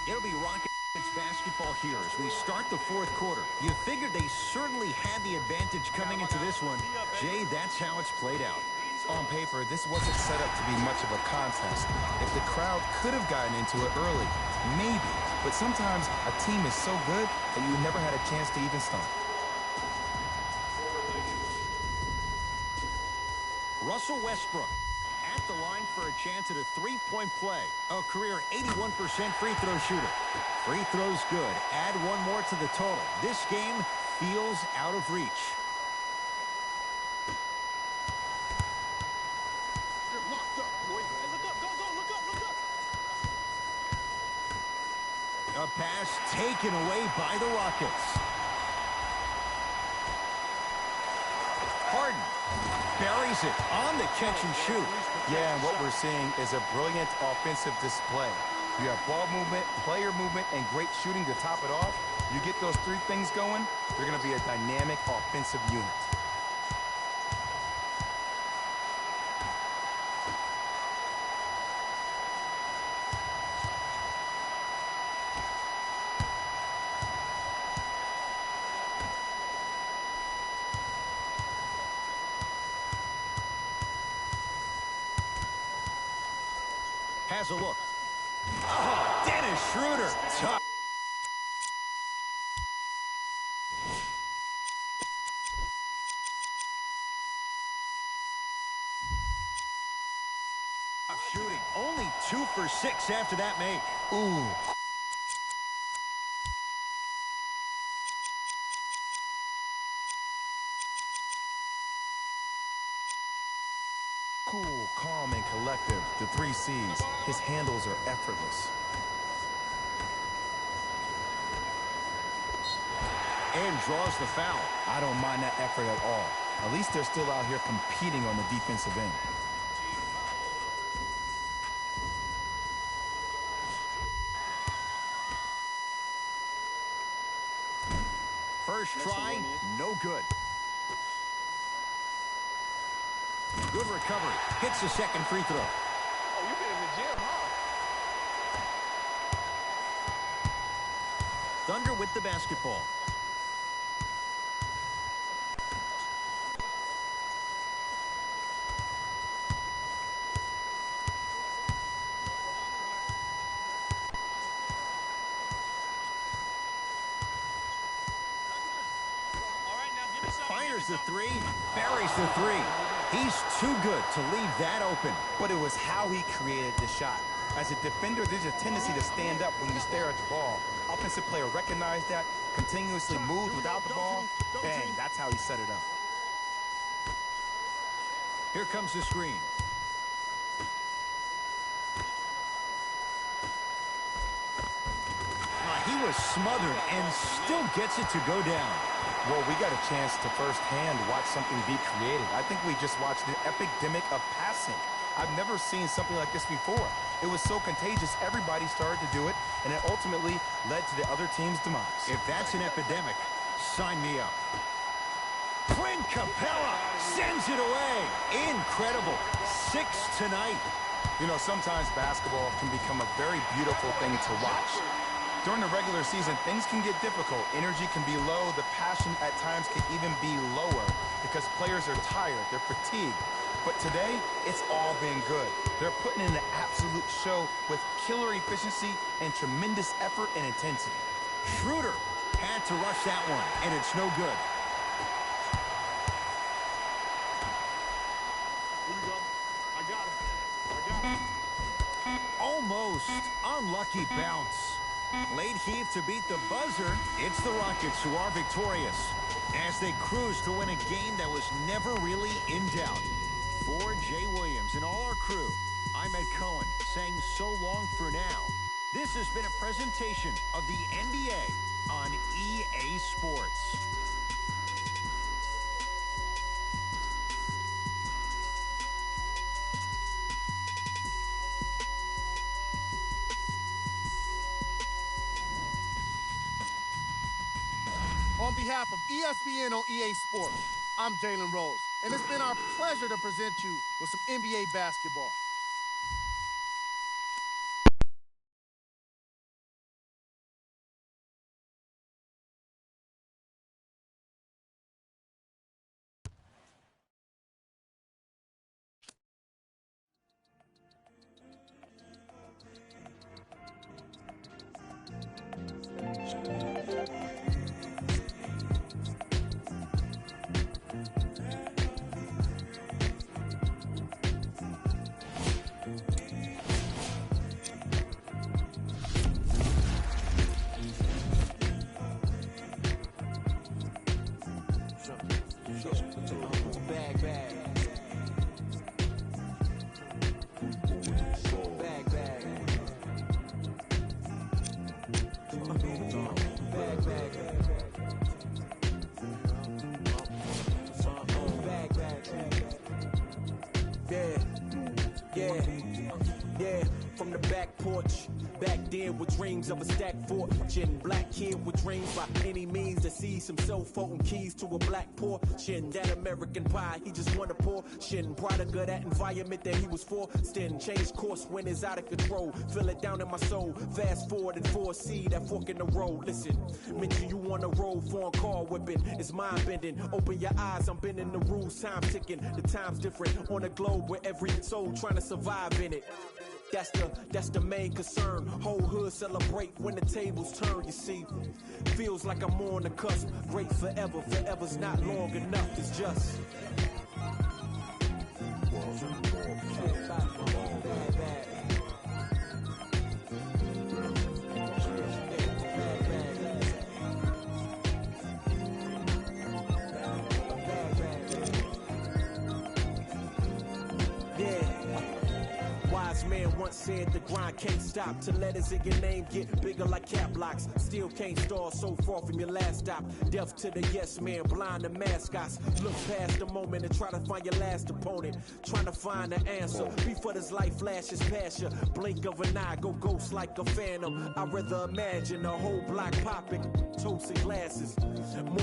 It'll be Rockets basketball here as we start the 4th quarter. You figured they certainly had the advantage coming into this one. Jay, that's how it's played out. On paper, this wasn't set up to be much of a contest. If the crowd could have gotten into it early, maybe. But sometimes a team is so good that you never had a chance to even start. Russell Westbrook at the line for a chance at a 3-point play. A career 81% free throw shooter. Free throws good. Add 1 more to the total. This game feels out of reach. A pass taken away by the Rockets. Harden buries it on the catch and shoot. Yeah, and what we're seeing is a brilliant offensive display. You have ball movement, player movement, and great shooting to top it off. You get those three things going, you're going to be a dynamic offensive unit. Has a look. Oh, Dennis Schroeder. Tough. Shooting. Only 2 for 6 after that make. Ooh. Cool, calm, and collective. The 3 C's. His handles are effortless. And draws the foul. I don't mind that effort at all. At least they're still out here competing on the defensive end. First try, no good. Good recovery. Hits the second free throw. Oh, you've been in the gym, huh? Thunder with the basketball. Fires the three, buries the three. He's too good to leave that open. But it was how he created the shot. As a defender, there's a tendency to stand up when you stare at the ball. Offensive player recognized that, continuously moved without the ball. Bang, that's how he set it up. Here comes the screen. He was smothered and still gets it to go down. Well, we got a chance to firsthand watch something be created. I think we just watched an epidemic of passing. I've never seen something like this before. It was so contagious, everybody started to do it, and it ultimately led to the other team's demise. If that's an epidemic, sign me up. Clint Capella sends it away. Incredible. 6 tonight. You know, sometimes basketball can become a very beautiful thing to watch. During the regular season, things can get difficult. Energy can be low. The passion at times can even be lower because players are tired. They're fatigued. But today, it's all been good. They're putting in an absolute show with killer efficiency and tremendous effort and intensity. Schroeder had to rush that one, and it's no good. Here we go. I got him. Almost unlucky bounce. Late heave to beat the buzzer. It's the Rockets who are victorious as they cruise to win a game that was never really in doubt. For Jay Williams and all our crew, I'm Ed Cohen saying so long for now. This has been a presentation of the NBA on EA Sports. On behalf of ESPN on EA Sports, I'm Jalen Rose, and it's been our pleasure to present you with some NBA basketball. the back porch. Back then with dreams of a stacked fortune. Black kid with dreams by any means to see some cell phone keys to a black portion. That American pie, he just wanted a portion. Product of that environment that he was forced in. Changed course when it's out of control. Feel it down in my soul. Fast forward and foresee that fork in the road. Listen, mention you on the road, foreign car whipping. It's mind bending. Open your eyes, I'm bending the rules. Time ticking. The time's different on a globe where every soul trying to survive in it. That's the main concern. Whole hood celebrate when the tables turn, you see. Feels like I'm on the cusp. Great forever, forever's not long enough, it's just. Man once said the grind can't stop till letters in your name get bigger like cap locks. Still can't stall so far from your last stop. Deaf to the yes man, blind to mascots. Look past the moment and try to find your last opponent. Trying to find the answer before this life flashes past you. Blink of an eye, go ghost like a phantom. I'd rather imagine a whole block popping, toasting glasses.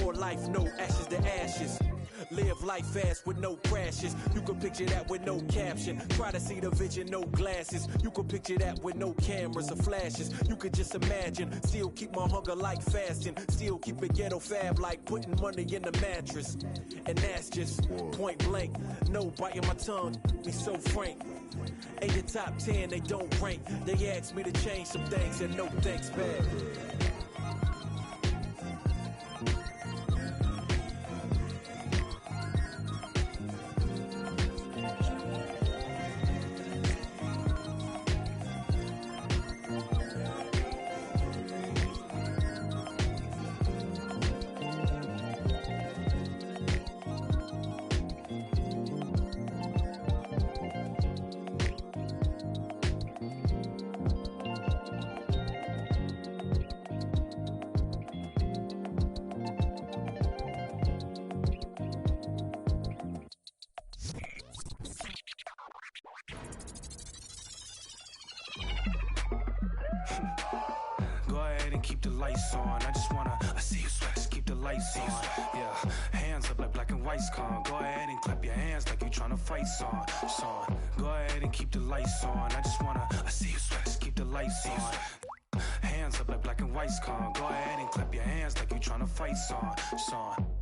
More life, no ashes to ashes. Live life fast with no crashes. You can picture that with no caption. Try to see the vision, no glasses. You can picture that with no cameras or flashes. You could just imagine. Still keep my hunger like fasting. Still keep it ghetto fab like putting money in the mattress. And that's just point blank. No biting my tongue, be so frank. Ain't the top 10, they don't rank. They asked me to change some things and no thanks back. Keep the lights on. I see you sweat, just keep the lights on. Yeah, hands up like black and white's con. Go ahead and clap your hands like you tryna fight song. Go ahead and keep the lights on. I see you sweat, just keep the lights on. Hands up like black and white's con. Go ahead and clap your hands like you tryna fight song.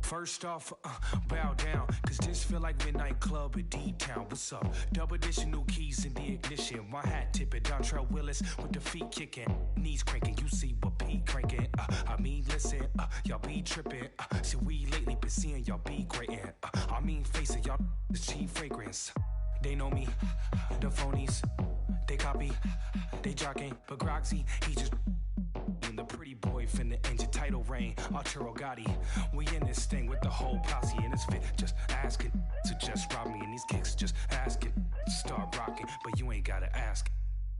First off, bow down, cause this feel like midnight club at D-Town. What's up? Double edition, new keys in the ignition. My hat tipping, Dontrell Willis with the feet kicking. Knees cranking, you see what Pete cranking. I mean, listen, y'all be tripping. See, we lately been seeing y'all be grating. I mean, face it, y'all the cheap fragrance. They know me, the phonies. They copy, they jocking. But Groxy, he just... the pretty boy finna end your title reign. Arturo Gotti, we in this thing with the whole posse in this fit. Just asking to just rob me, and these kicks just asking to start rocking. But you ain't gotta ask,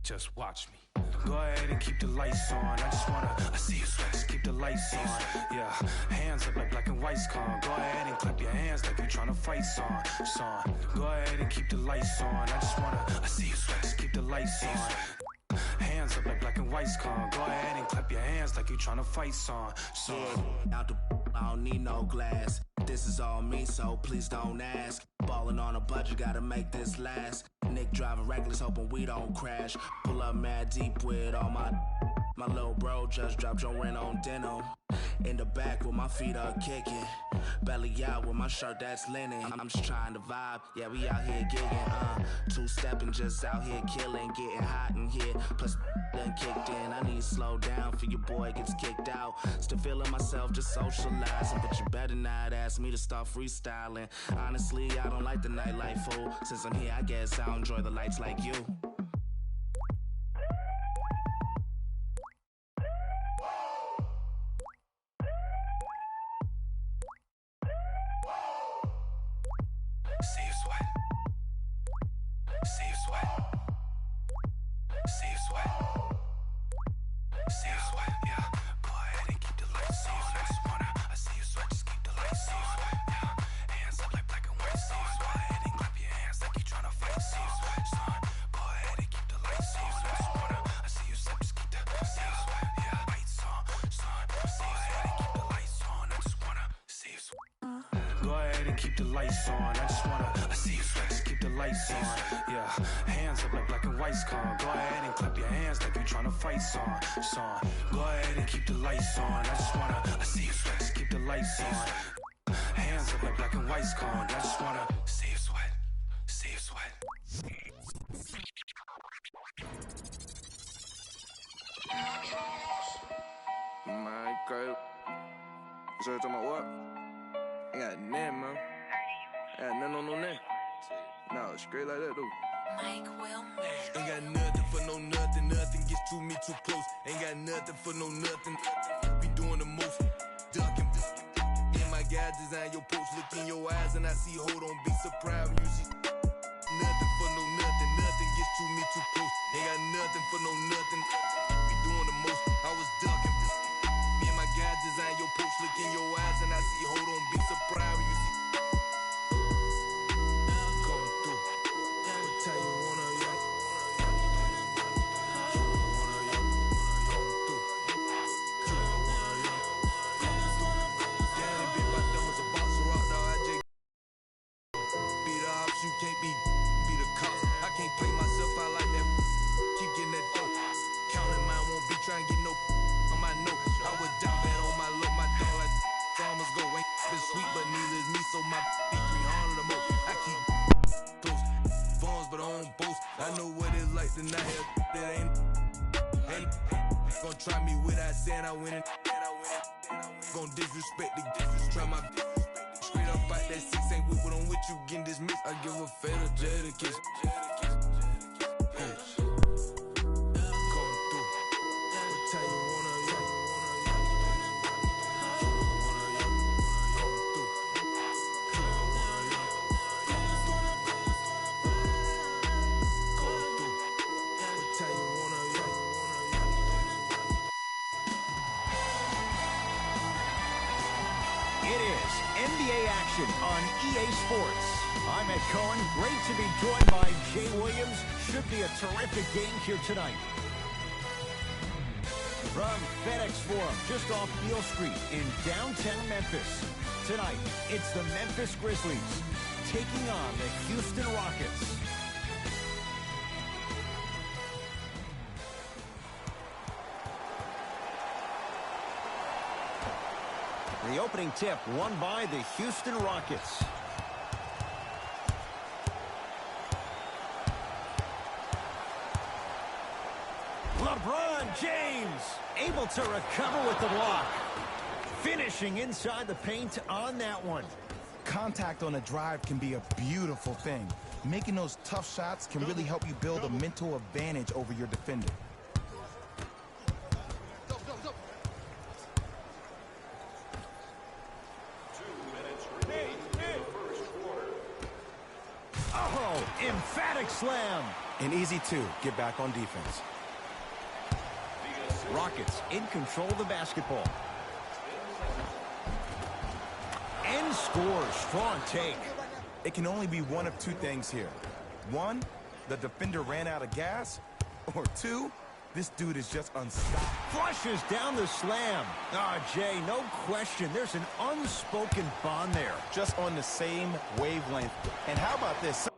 just watch me. Go ahead and keep the lights on. I see you sweat, just keep the lights on. Yeah, hands up like black and white's con. Go ahead and clap your hands like you tryna fight song. Go ahead and keep the lights on. I see you sweat, just keep the lights on. Hands up like black and white's con. Go ahead and clap your hands like you tryna fight song. Out the I don't need no glass. This is all me, so please don't ask. Ballin' on a budget, gotta make this last. Nick driving reckless, hoping we don't crash. Pull up mad deep with all my little bro just dropped your rent on denim. In the back with my feet up kicking. Belly out with my shirt that's linen. I'm just trying to vibe, yeah, we out here gigging. Two-stepping, just out here killing. Getting hot in here, plus done kicked in. I need to slow down for your boy gets kicked out. Still feeling myself, just socializing. But you better not ask me to start freestyling. Honestly, I don't like the nightlife, fool. Since I'm here, I guess I'll enjoy the lights like you. See you sweat. See you sweat. See you sweat. See you sweat. Yeah. Go ahead and keep the lights on. I see you sweat. Just keep the lights on. Yeah. Hands up like black and white. See you sweat. Go ahead and clap your hands like you tryna fight. See you sweat. Go ahead and keep the lights on. ahead and keep the lights on. I just wanna, I see you sweat, just keep the lights on. Yeah, hands up like black and white's con. Go ahead and clap your hands like you tryna fight song. Go ahead and keep the lights on. I just wanna, I see you sweat, just keep the lights on. Hands up like black and white's con. I just wanna see you sweat, see you sweat. My girl. So you talking about what? I got nothing, man. I got nothing on no name. No, straight like that, dude. Mike Wilmer. Ain't got nothing for no nothing. Nothing gets to me too close. Ain't got nothing for no nothing. Be doing the most. Ducking. Me and my guys design your post. Look in your eyes and I see, hold on, be surprised when you see. Nothing for no nothing. Nothing gets to me too close. Ain't got nothing for no nothing. Be doing the most. I was ducking. Me and my guys design your post. Look in your eyes and I see, hold on, be surprised when you see. Going through. What time you wanna young? You can't be the cops. I can't play myself out like that. Keep getting that dope. Counting mine won't be trying to get no on my note. I would down bad on my low, my dog like farmers go. Ain't been sweet, but neither is me, so my be 300 or more. I keep close phones, but I don't boast. I know what it's like to not have that ain't gonna try me without saying I win it. Gonna disrespect the try my straight up fight that 6 ain't with what I'm with you getting dismissed. I give a fatal Jada kiss. Going through. What time you wanna young? It is NBA action on EA Sports. I'm Ed Cohen. Great to be joined by Jay Williams. Should be a terrific game here tonight. From FedEx Forum, just off Beale Street in downtown Memphis. Tonight, it's the Memphis Grizzlies taking on the Houston Rockets. The opening tip won by the Houston Rockets. LeBron James able to recover with the block. Finishing inside the paint on that one. Contact on a drive can be a beautiful thing. Making those tough shots can really help you build a mental advantage over your defender. Oh, emphatic slam. An easy 2. Get back on defense. Rockets in control of the basketball. And scores. Strong take. It can only be one of 2 things here. 1, the defender ran out of gas. Or 2, this dude is just unstoppable. Flushes down the slam. Jay, no question. There's an unspoken bond there. Just on the same wavelength. And how about this?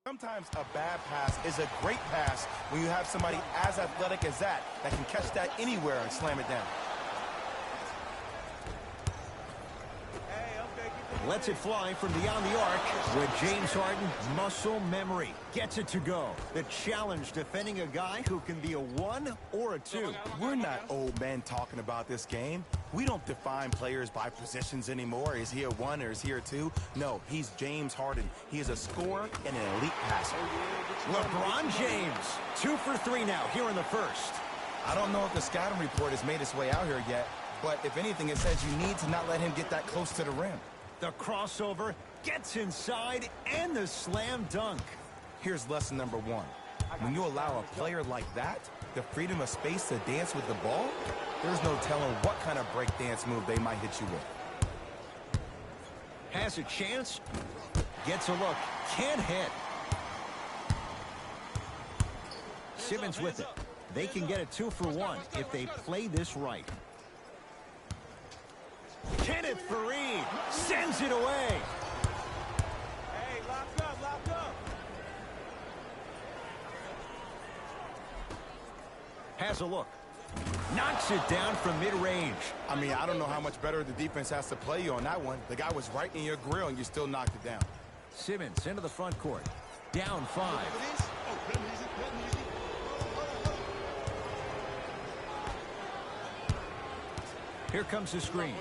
Sometimes a bad pass is a great pass when you have somebody as athletic as that can catch that anywhere and slam it down. Lets it fly from beyond the arc with James Harden. Muscle memory. Gets it to go. The challenge defending a guy who can be a 1 or a 2. We're not old men talking about this game. We don't define players by positions anymore. Is he a 1 or is he a 2? No, he's James Harden. He is a scorer and an elite passer. LeBron James, 2 for 3 now here in the first. I don't know if the scouting report has made its way out here yet, but if anything, it says you need to not let him get that close to the rim. The crossover gets inside and the slam dunk. Here's lesson number 1. When you allow a player like that the freedom of space to dance with the ball, there's no telling what kind of break dance move they might hit you with. Has a chance, gets a look, can't hit. Simmons with it. They can get a 2 for 1 if they play this right. Can it Fareed sends it away. Hey, lock up, lock up. Has a look. Knocks it down from mid-range. I mean, I don't know how much better the defense has to play you on that one. The guy was right in your grill, and you still knocked it down. Simmons into the front court. Down 5. Here comes the screen.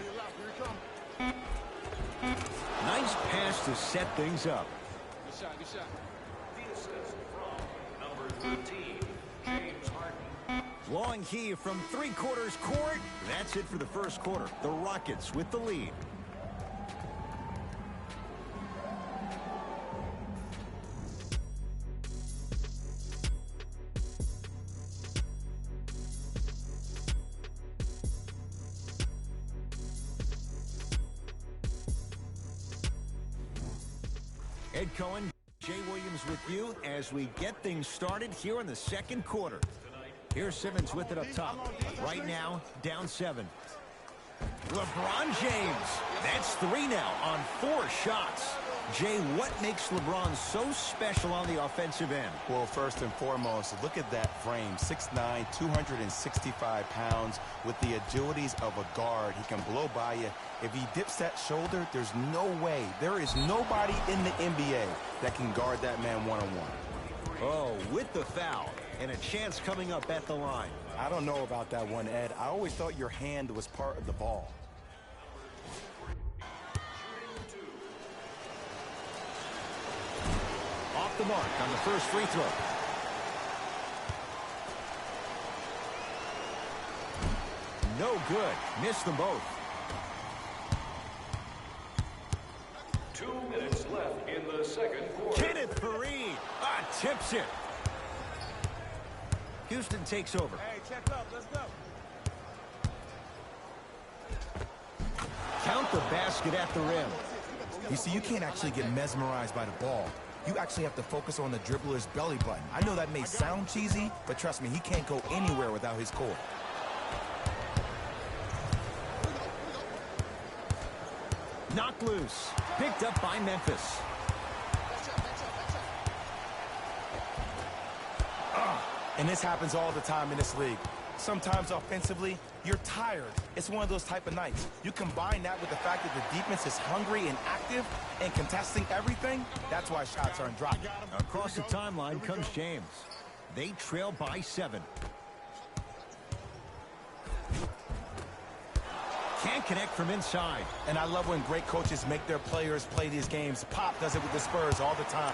Nice pass to set things up. Good shot, good shot. The assist from number 13, James Harden. Long heave from three-quarters court. That's it for the first quarter. The Rockets with the lead. Ed Cohen, Jay Williams with you as we get things started here in the second quarter. Here's Simmons with it up top. Right now, down 7. LeBron James. That's 3 now on 4 shots. Jay, what makes LeBron so special on the offensive end? Well, first and foremost, look at that frame. 6'9", 265 pounds with the agilities of a guard. He can blow by you. If he dips that shoulder, there's no way. There is nobody in the NBA that can guard that man one-on-one. Oh, with the foul. And a chance coming up at the line. I don't know about that one, Ed. I always thought your hand was part of the ball. Off the mark on the first free throw. No good. Missed them both. 2 minutes left in the second quarter. Kenneth Fareed. Tips it. Houston takes over. Hey, check up. Let's go. Count the basket at the rim. You see, you can't actually get mesmerized by the ball. You actually have to focus on the dribbler's belly button. I know that may sound cheesy, but trust me, he can't go anywhere without his core. Knocked loose. Picked up by Memphis. And this happens all the time in this league. Sometimes offensively, you're tired. It's one of those type of nights. You combine that with the fact that the defense is hungry and active and contesting everything, that's why shots aren't dropping. Across the timeline comes James. They trail by 7. Can't connect from inside. And I love when great coaches make their players play these games. Pop does it with the Spurs all the time.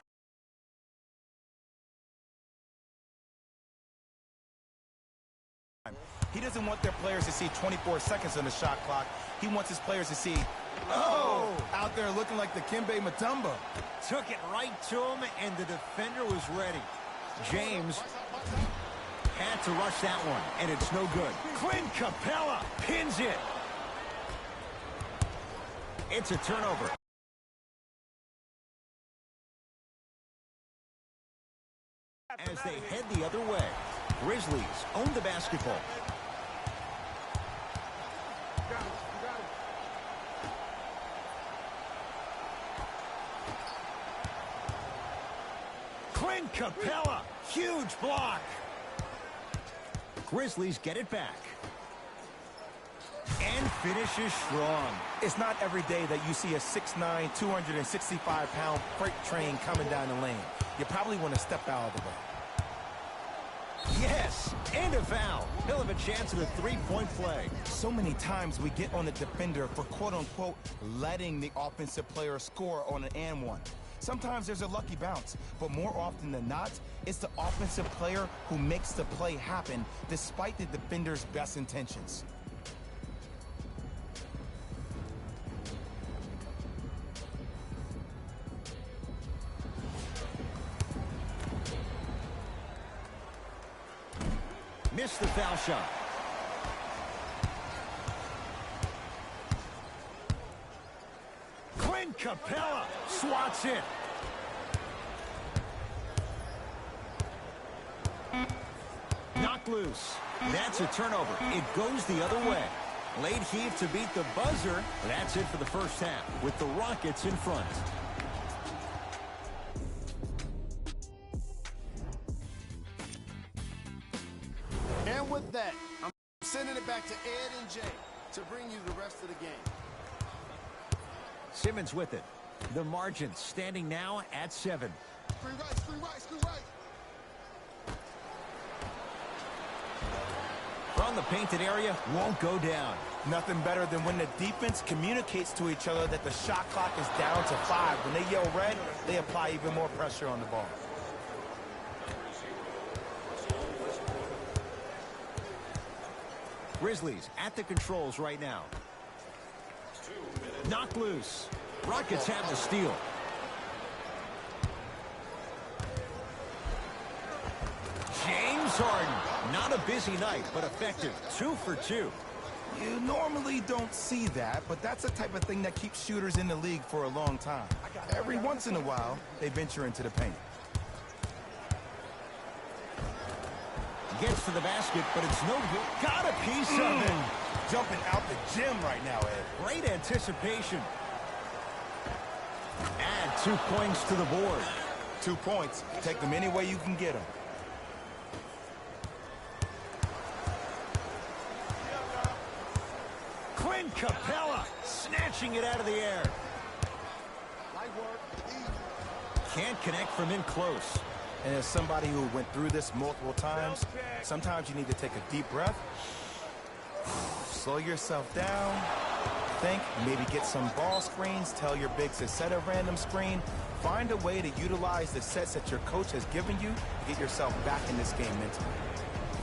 He doesn't want their players to see 24 seconds on the shot clock. He wants his players to see, out there looking like the Kimbe Mutombo. Took it right to him, and the defender was ready. James had to rush that one, and it's no good. Clint Capella pins it. It's a turnover. As they head the other way, Grizzlies own the basketball. Clint Capella, huge block. Grizzlies get it back. And finishes strong. It's not every day that you see a 6'9", 265-pound freight train coming down the lane. You probably want to step out of the way. Yes, and a foul. He'll have a chance at a three-point play. So many times we get on the defender for quote-unquote letting the offensive player score on an and one. Sometimes there's a lucky bounce, but more often than not, it's the offensive player who makes the play happen despite the defender's best intentions. Missed the foul shot. Clint Capella swats it. Knocked loose. That's a turnover. It goes the other way. Late heave to beat the buzzer. That's it for the first half with the Rockets in front. And with that, I'm sending it back to Ed and Jay to bring you the rest of the game. Simmons with it. The margin standing now at 7. Screen right, screen right, screen right. From the painted area, won't go down. Nothing better than when the defense communicates to each other that the shot clock is down to 5. When they yell red, they apply even more pressure on the ball. Grizzlies at the controls right now. Knocked loose. Rockets have the steal. James Harden. Not a busy night, but effective. 2 for 2. You normally don't see that, but that's the type of thing that keeps shooters in the league for a long time. Every once in a while, they venture into the paint. Gets to the basket, but it's no good. Got a piece of it. Jumping out the gym right now, Ed. Great anticipation. Add 2 points to the board. 2 points. Take them any way you can get them. Clint Capella snatching it out of the air. Can't connect from in close. And as somebody who went through this multiple times, sometimes you need to take a deep breath, slow yourself down, think, maybe get some ball screens, tell your bigs to set a random screen, find a way to utilize the sets that your coach has given you to get yourself back in this game mentally.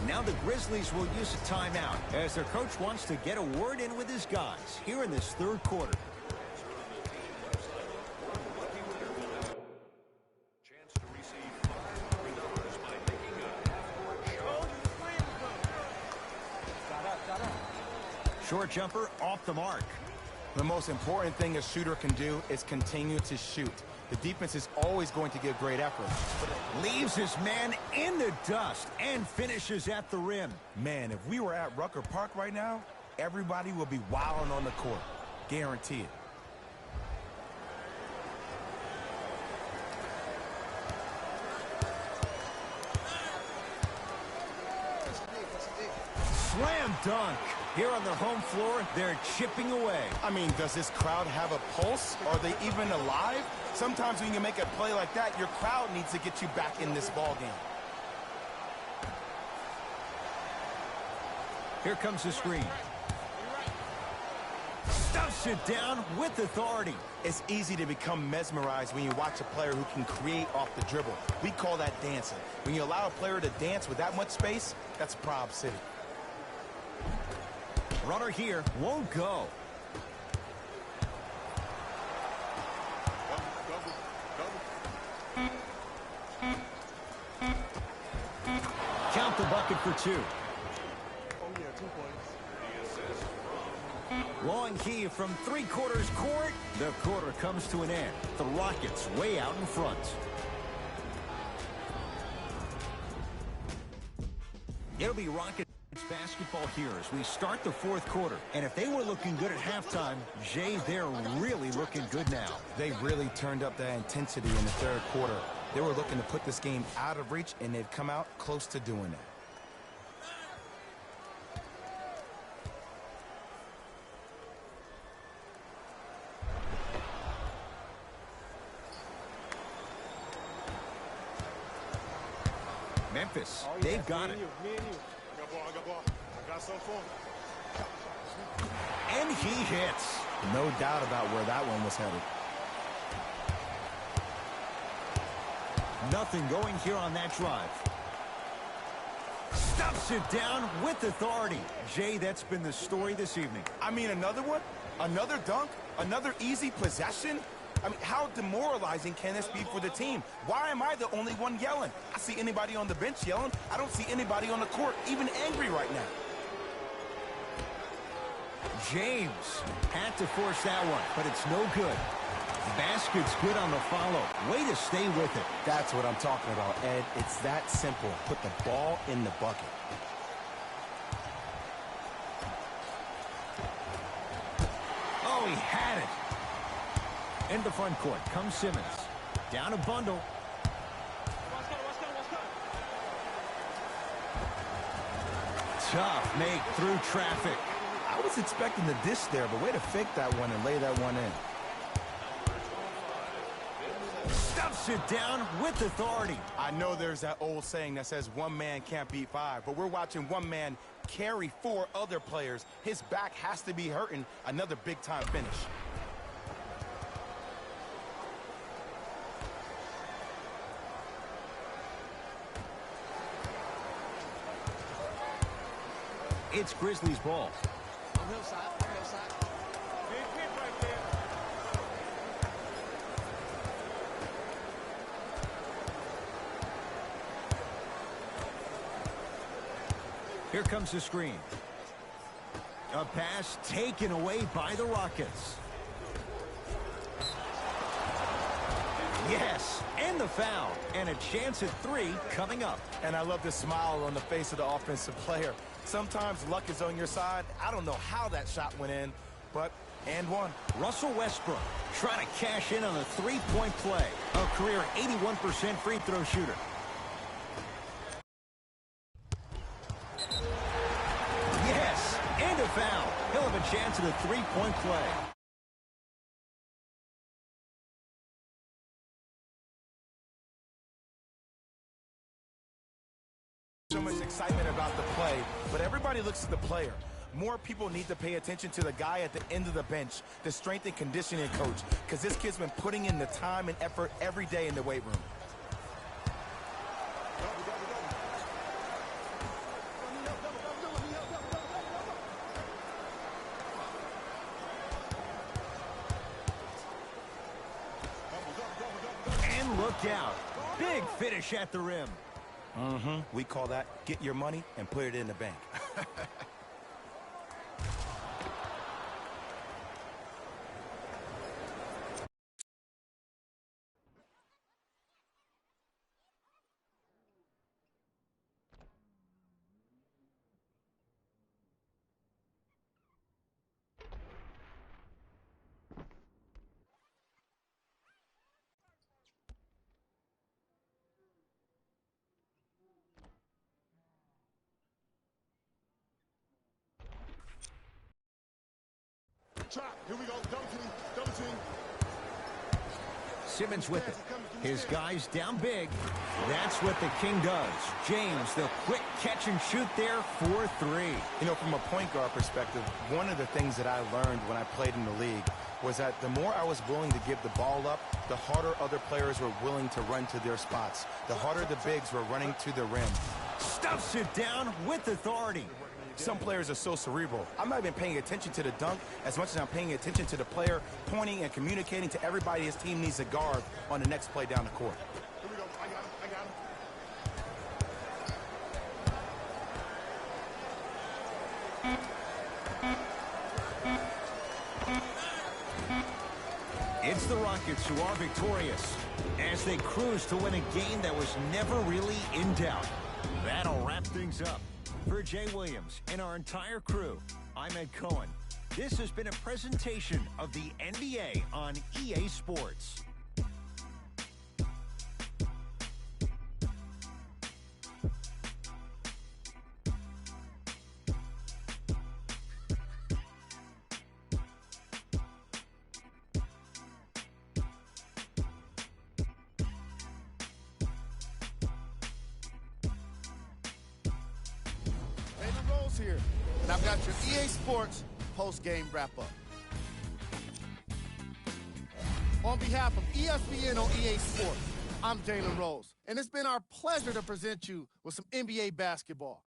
Now the Grizzlies will use a timeout as their coach wants to get a word in with his guys here in this third quarter. Short jumper off the mark. The most important thing a shooter can do is continue to shoot. The defense is always going to give great effort. Leaves his man in the dust and finishes at the rim. Man, if we were at Rucker Park right now, everybody would be wilding on the court. Guarantee it. Slam dunk. Here on their home floor, they're chipping away. I mean, does this crowd have a pulse? Are they even alive? Sometimes when you make a play like that, your crowd needs to get you back in this ball game. Here comes the screen. Stuffs it down with authority. It's easy to become mesmerized when you watch a player who can create off the dribble. We call that dancing. When you allow a player to dance with that much space, that's Prob City. Runner here won't go. Count the bucket for 2. Oh, yeah, 2 points. Long heave from 3/4 court. The quarter comes to an end. The Rockets way out in front. It'll be Rockets basketball here as we start the fourth quarter. And if they were looking good at halftime, Jay, they're really looking good now. They really turned up that intensity in the third quarter. They were looking to put this game out of reach, and they've come out close to doing that. Memphis, they've got it. Me and you. I got ball. I got some for him. And he hits. No doubt about where that one was headed. Nothing going here on that drive. Stuffs it down with authority. Jay, that's been the story this evening. I mean, another one? Another dunk? Another easy possession? I mean, how demoralizing can this be for the team? Why am I the only one yelling? I see anybody on the bench yelling. I don't see anybody on the court even angry right now. James had to force that one, but it's no good. Basket's good on the follow. Way to stay with it. That's what I'm talking about, Ed. It's that simple. Put the ball in the bucket. Into front court comes Simmons. Down a bundle. Tough make through traffic. I was expecting the dish there, but way to fake that one and lay that one in. Stuffs it down with authority. I know there's that old saying that says one man can't beat five, but we're watching one man carry four other players. His back has to be hurting. Another big-time finish. It's Grizzlies ball. On hillside, on hillside. Big hit right there. Here comes the screen. A pass taken away by the Rockets. Yes, and the foul. And a chance at three coming up. And I love the smile on the face of the offensive player. Sometimes luck is on your side. I don't know how that shot went in, but and one. Russell Westbrook trying to cash in on a three-point play. A career 81% free throw shooter. Yes, and a foul. He'll have a chance at a three-point play. So much excitement about the play, but everybody looks at the player. More people need to pay attention to the guy at the end of the bench, the strength and conditioning coach, because this kid's been putting in the time and effort every day in the weight room. And look out. Big finish at the rim. We call that get your money and put it in the bank. Trap. Here we go. Double team. Double team. Simmons with it. His guys down big. That's what the King does. James, the quick catch and shoot there for three. You know, from a point guard perspective, one of the things that I learned when I played in the league was that the more I was willing to give the ball up, the harder other players were willing to run to their spots. The harder the bigs were running to the rim. Stuffs it down with authority. Some players are so cerebral. I'm not even paying attention to the dunk as much as I'm paying attention to the player pointing and communicating to everybody his team needs to guard on the next play down the court. Here we go. I got him. I got him. It's the Rockets who are victorious as they cruise to win a game that was never really in doubt. That'll wrap things up. For Jay Williams and our entire crew, I'm Ed Cohen. This has been a presentation of the NBA on EA Sports. Here, and I've got your EA Sports post-game wrap-up. On behalf of ESPN on EA Sports, I'm Jalen Rose, and it's been our pleasure to present you with some NBA basketball.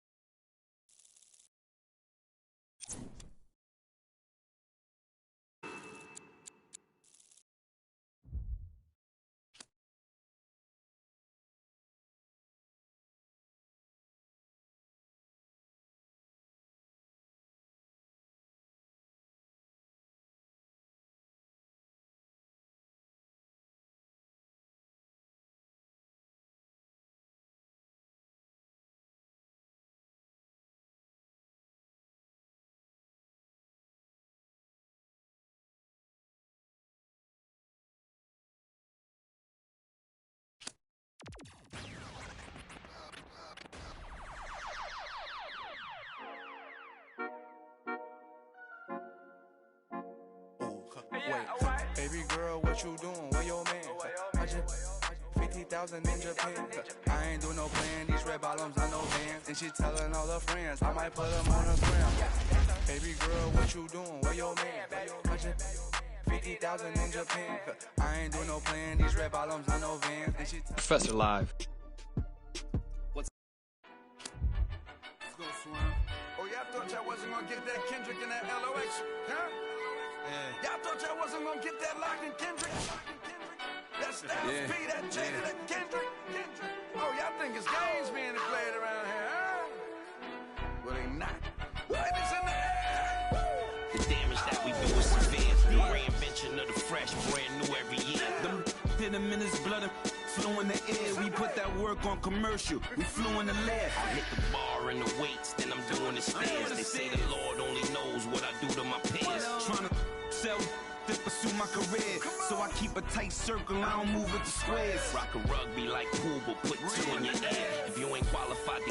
Wait, baby girl, what you doing? Where your man? I just 50,000 in Japan. I ain't do no plan. These red bottoms on no vans. And she telling all her friends I might put them on a gram. Baby girl, what you doing? Where your man? I just 50,000 in Japan. I ain't do no plan. These red bottoms on no vans. And she Professor Live. Oh, y'all thought y'all wasn't gonna get that Kendrick and that LOX, huh? Yeah. Y'all thought y'all wasn't gonna get that Lock and Kendrick? That Styles P, that Jada, that Kendrick? Oh, y'all think it's games being played around here, huh? Well, they not. Right, it's in the air. The damage that we do is severe. The reinvention of the fresh, brand new every year. Them hit him in his blood and flew in the air. We put that work on commercial. We flew in the lab. I hit the bar and the weights, then I'm doing the stairs. They say the Lord only knows what I do to my peers. Trying to sell to pursue my career. So I keep a tight circle, I don't move with the squares. Rock a rugby like pool, but put two in your ear. If you ain't qualified,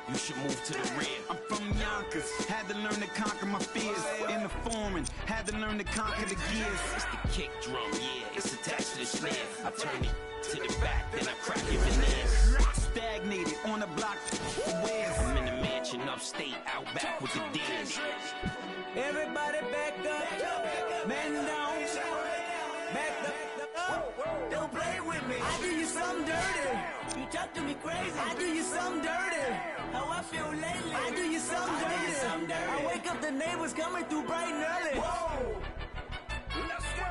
you should move to the rear. I'm from Yonkers, had to learn to conquer my fears. In the foreign, had to learn to conquer the gears. It's the kick drum, yeah, it's attached to the snare. I turn it to the back, then I crack it veneers. Stagnated on the block for wears. I'm in the mansion upstate, out back with the deers. Everybody back up, man down, back up. Don't play with me. I do you something dirty. You talk to me crazy. I do you something dirty. How I feel lately. I do you something dirty. I wake up, the neighbors coming through bright and early. Whoa. Let's go.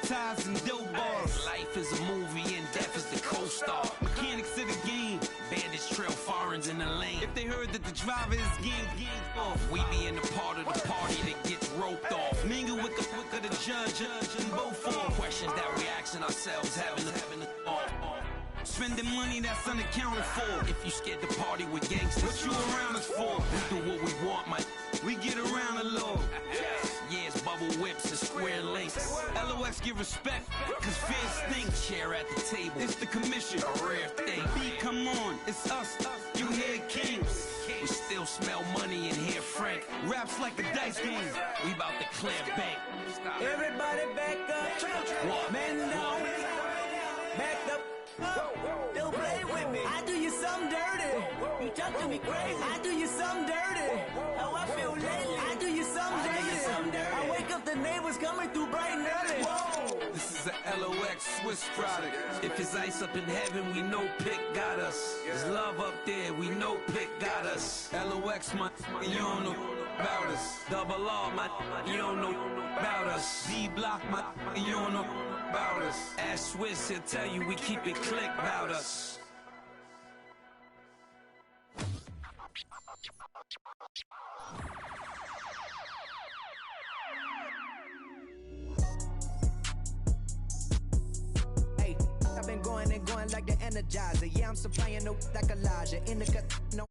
Ties and dope bars. Life is a movie and death is the co-star. Mechanics of the game. Bandits trail foreigns in the lane. If they heard that the driver is gang off, we be in the part of the party that gets roped off. Mingle with the judge and both for questions that we asking ourselves, having the spending money that's unaccounted for. If you scared to party with gangsters, what you around us for? We do what we want, man. We get around a little. Yeah, it's bubble whips and square links. LOX give respect, cause fear stinks. Chair at the table, it's the commission. A rare thing. B, come on, it's us. You hear kings. We still smell money and hear Frank. Raps like a dice game. We about to clear bank. Everybody back up. What? Man down. Back up. Don't play with me. I do you something dirty. You talk to me crazy. I do you something dirty. How I feel lately. I do you something dirty. I wake up, the neighbors coming through bright and early. Whoa. This is a LOX Swiss product. If it's ice up in heaven, we know Pick got us. There's love up there, we know Pick got us. LOX, my, you don't know about us. Double R, my, you don't know about us. D-Block, my, you don't know about us. Ask Swiss, he'll tell you we keep it click about us. Hey, I've been going and going like the Energizer. Yeah, I'm supplying no like Elijah. In the cut, no.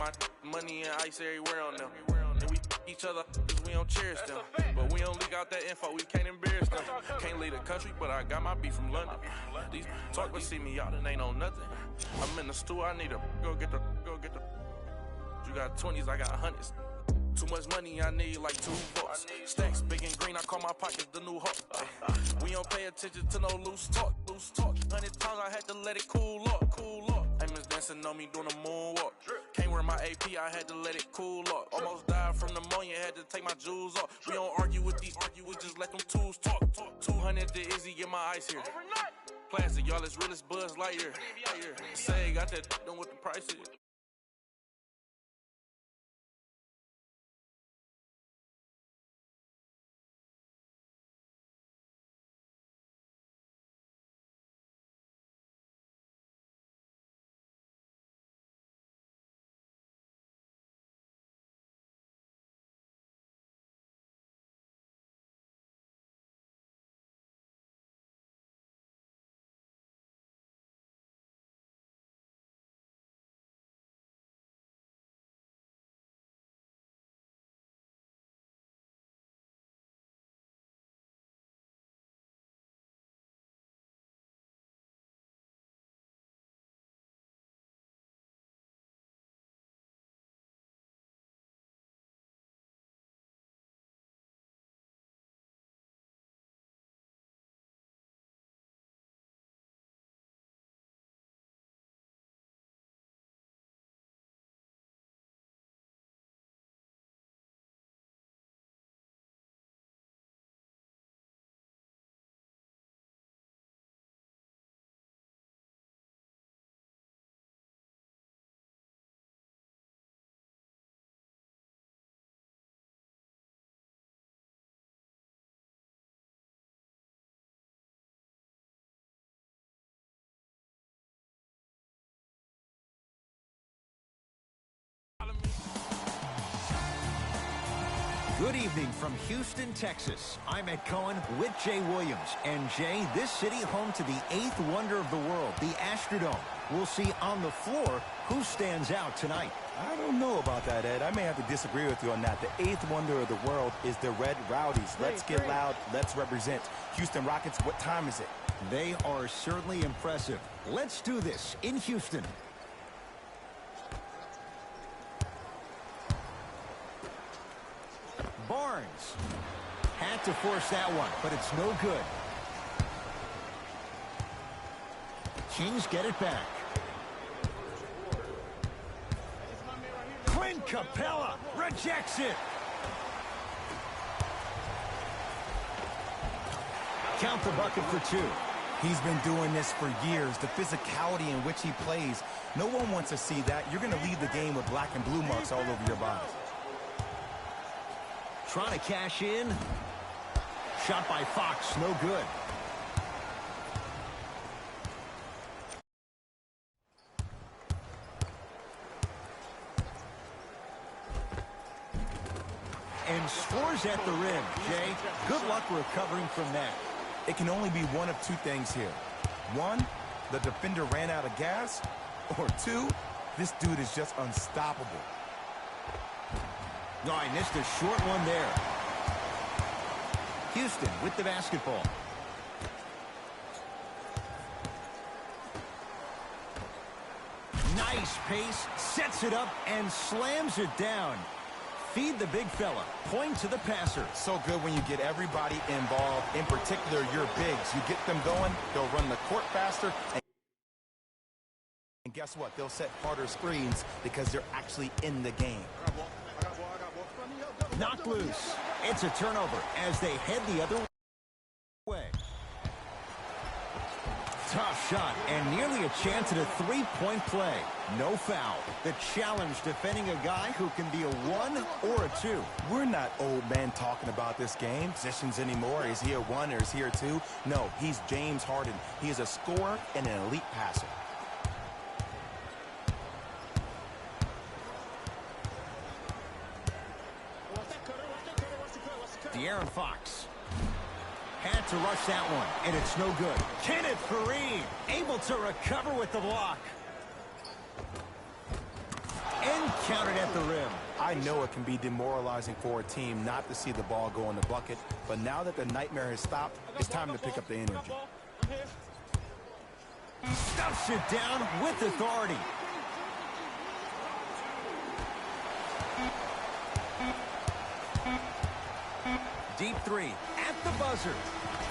my money and ice everywhere on them. And we each other cause we don't cherish them. But we don't leak out that info, we can't embarrass them. Can't leave the country, but I got my beef from London. These talk but see me out and ain't on nothing. I'm in the store, I need to go get the. You got 20s, I got 100s. Too much money, I need like 2 bucks. Stacks big and green, I call my pockets the new hawk. We don't pay attention to no loose talk. 100 times I had to let it cool up. Aimers dancing on me doing a moonwalk. Can't wear my AP, I had to let it cool up. Almost died from pneumonia, had to take my jewels off. We don't argue with these, we just let them tools talk. 200 to Izzy, get my ice here. Plastic, y'all as real as Buzz Lightyear. Say, got that done with the price of it. Good evening from Houston, Texas. I'm Ed Cohen with Jay Williams. And Jay, this city home to the 8th wonder of the world, the Astrodome. We'll see on the floor who stands out tonight. I don't know about that, Ed. I may have to disagree with you on that. The 8th wonder of the world is the Red Rowdies. Let's get loud. Let's represent. Houston Rockets, what time is it? They are certainly impressive. Let's do this in Houston. Barnes had to force that one, but it's no good. Kings get it back. Clint Capella rejects it. Count the bucket for 2. He's been doing this for years. The physicality in which he plays. No one wants to see that. You're going to leave the game with black and blue marks all over your body. Trying to cash in. Shot by Fox, no good. And scores at the rim. Jay, good luck recovering from that. It can only be one of 2 things here. 1, the defender ran out of gas. Or 2, this dude is just unstoppable. No, I missed a short one there. Houston with the basketball. Nice pace, sets it up, and slams it down. Feed the big fella. Point to the passer. So good when you get everybody involved, in particular your bigs. You get them going, they'll run the court faster. And guess what? They'll set harder screens because they're actually in the game. Knocked loose. It's a turnover as they head the other way. Tough shot and nearly a chance at a 3-point play. No foul. The challenge defending a guy who can be a 1 or a 2. We're not old men talking about this game positions anymore. Is he a 1 or is he a 2? No, he's James Harden. He is a scorer and an elite passer. De'Aaron Fox had to rush that one, and it's no good. Kenneth Faried able to recover with the block. and counted at the rim. I know it can be demoralizing for a team not to see the ball go in the bucket, but now that the nightmare has stopped, it's time to pick up the energy. Stuffs it down with authority. Deep three at the buzzer.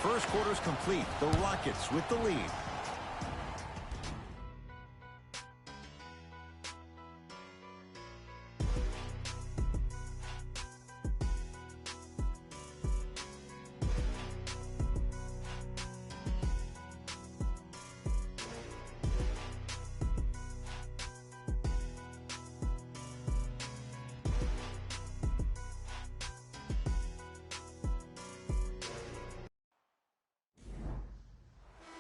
First quarter's complete. The Rockets with the lead.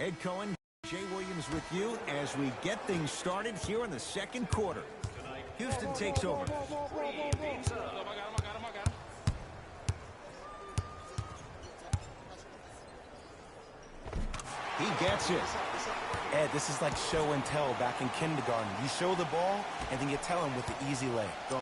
Ed Cohen, Jay Williams with you as we get things started here in the second quarter. Houston takes over. He gets it. Ed, this is like show and tell back in kindergarten. You show the ball, and then you tell him with the easy lay. Go.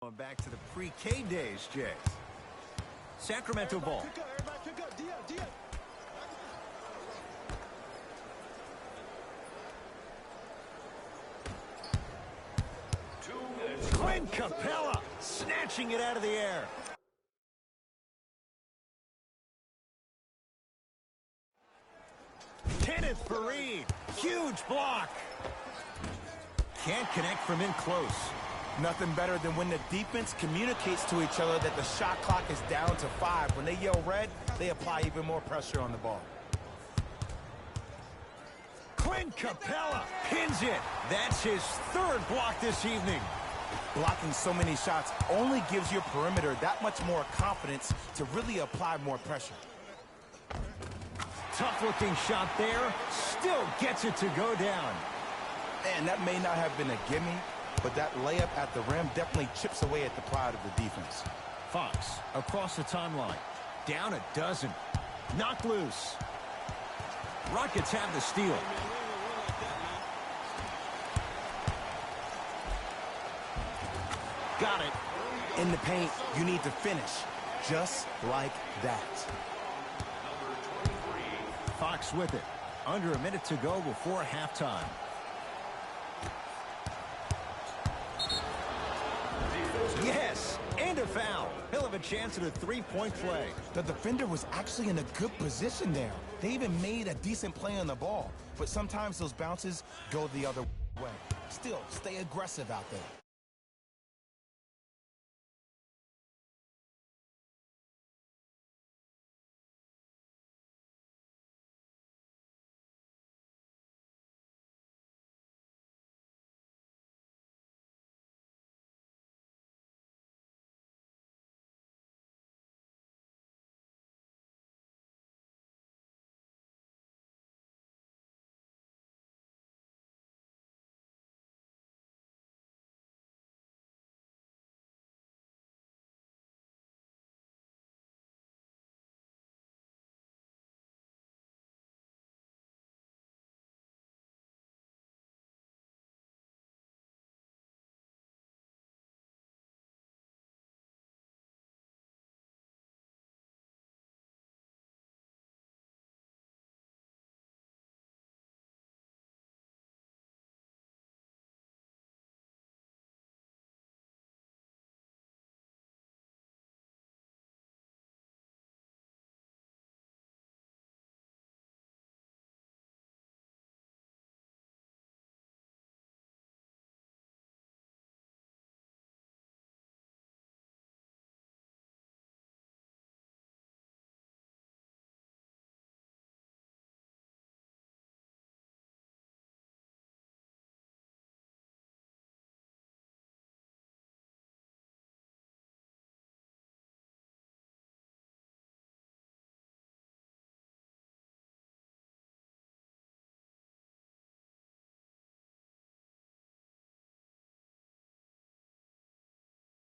Going back to the pre-K days, Jay. Sacramento ball. Clint Capella snatching it out of the air. Kenneth Faried, huge block. Can't connect from in close. Nothing better than when the defense communicates to each other that the shot clock is down to 5. When they yell red, they apply even more pressure on the ball. Clint Capella pins it. That's his third block this evening. Blocking so many shots only gives your perimeter that much more confidence to really apply more pressure. Tough-looking shot there. Still gets it to go down. And that may not have been a gimme, but that layup at the rim definitely chips away at the pride of the defense. Fox across the timeline. Down a dozen. Knocked loose. Rockets have the steal. Got it. In the paint, you need to finish. Just like that. Fox with it. Under a minute to go before halftime. Yes, and a foul. He'll have a chance at a three-point play. The defender was actually in a good position there. They even made a decent play on the ball. But sometimes those bounces go the other way. Still, stay aggressive out there.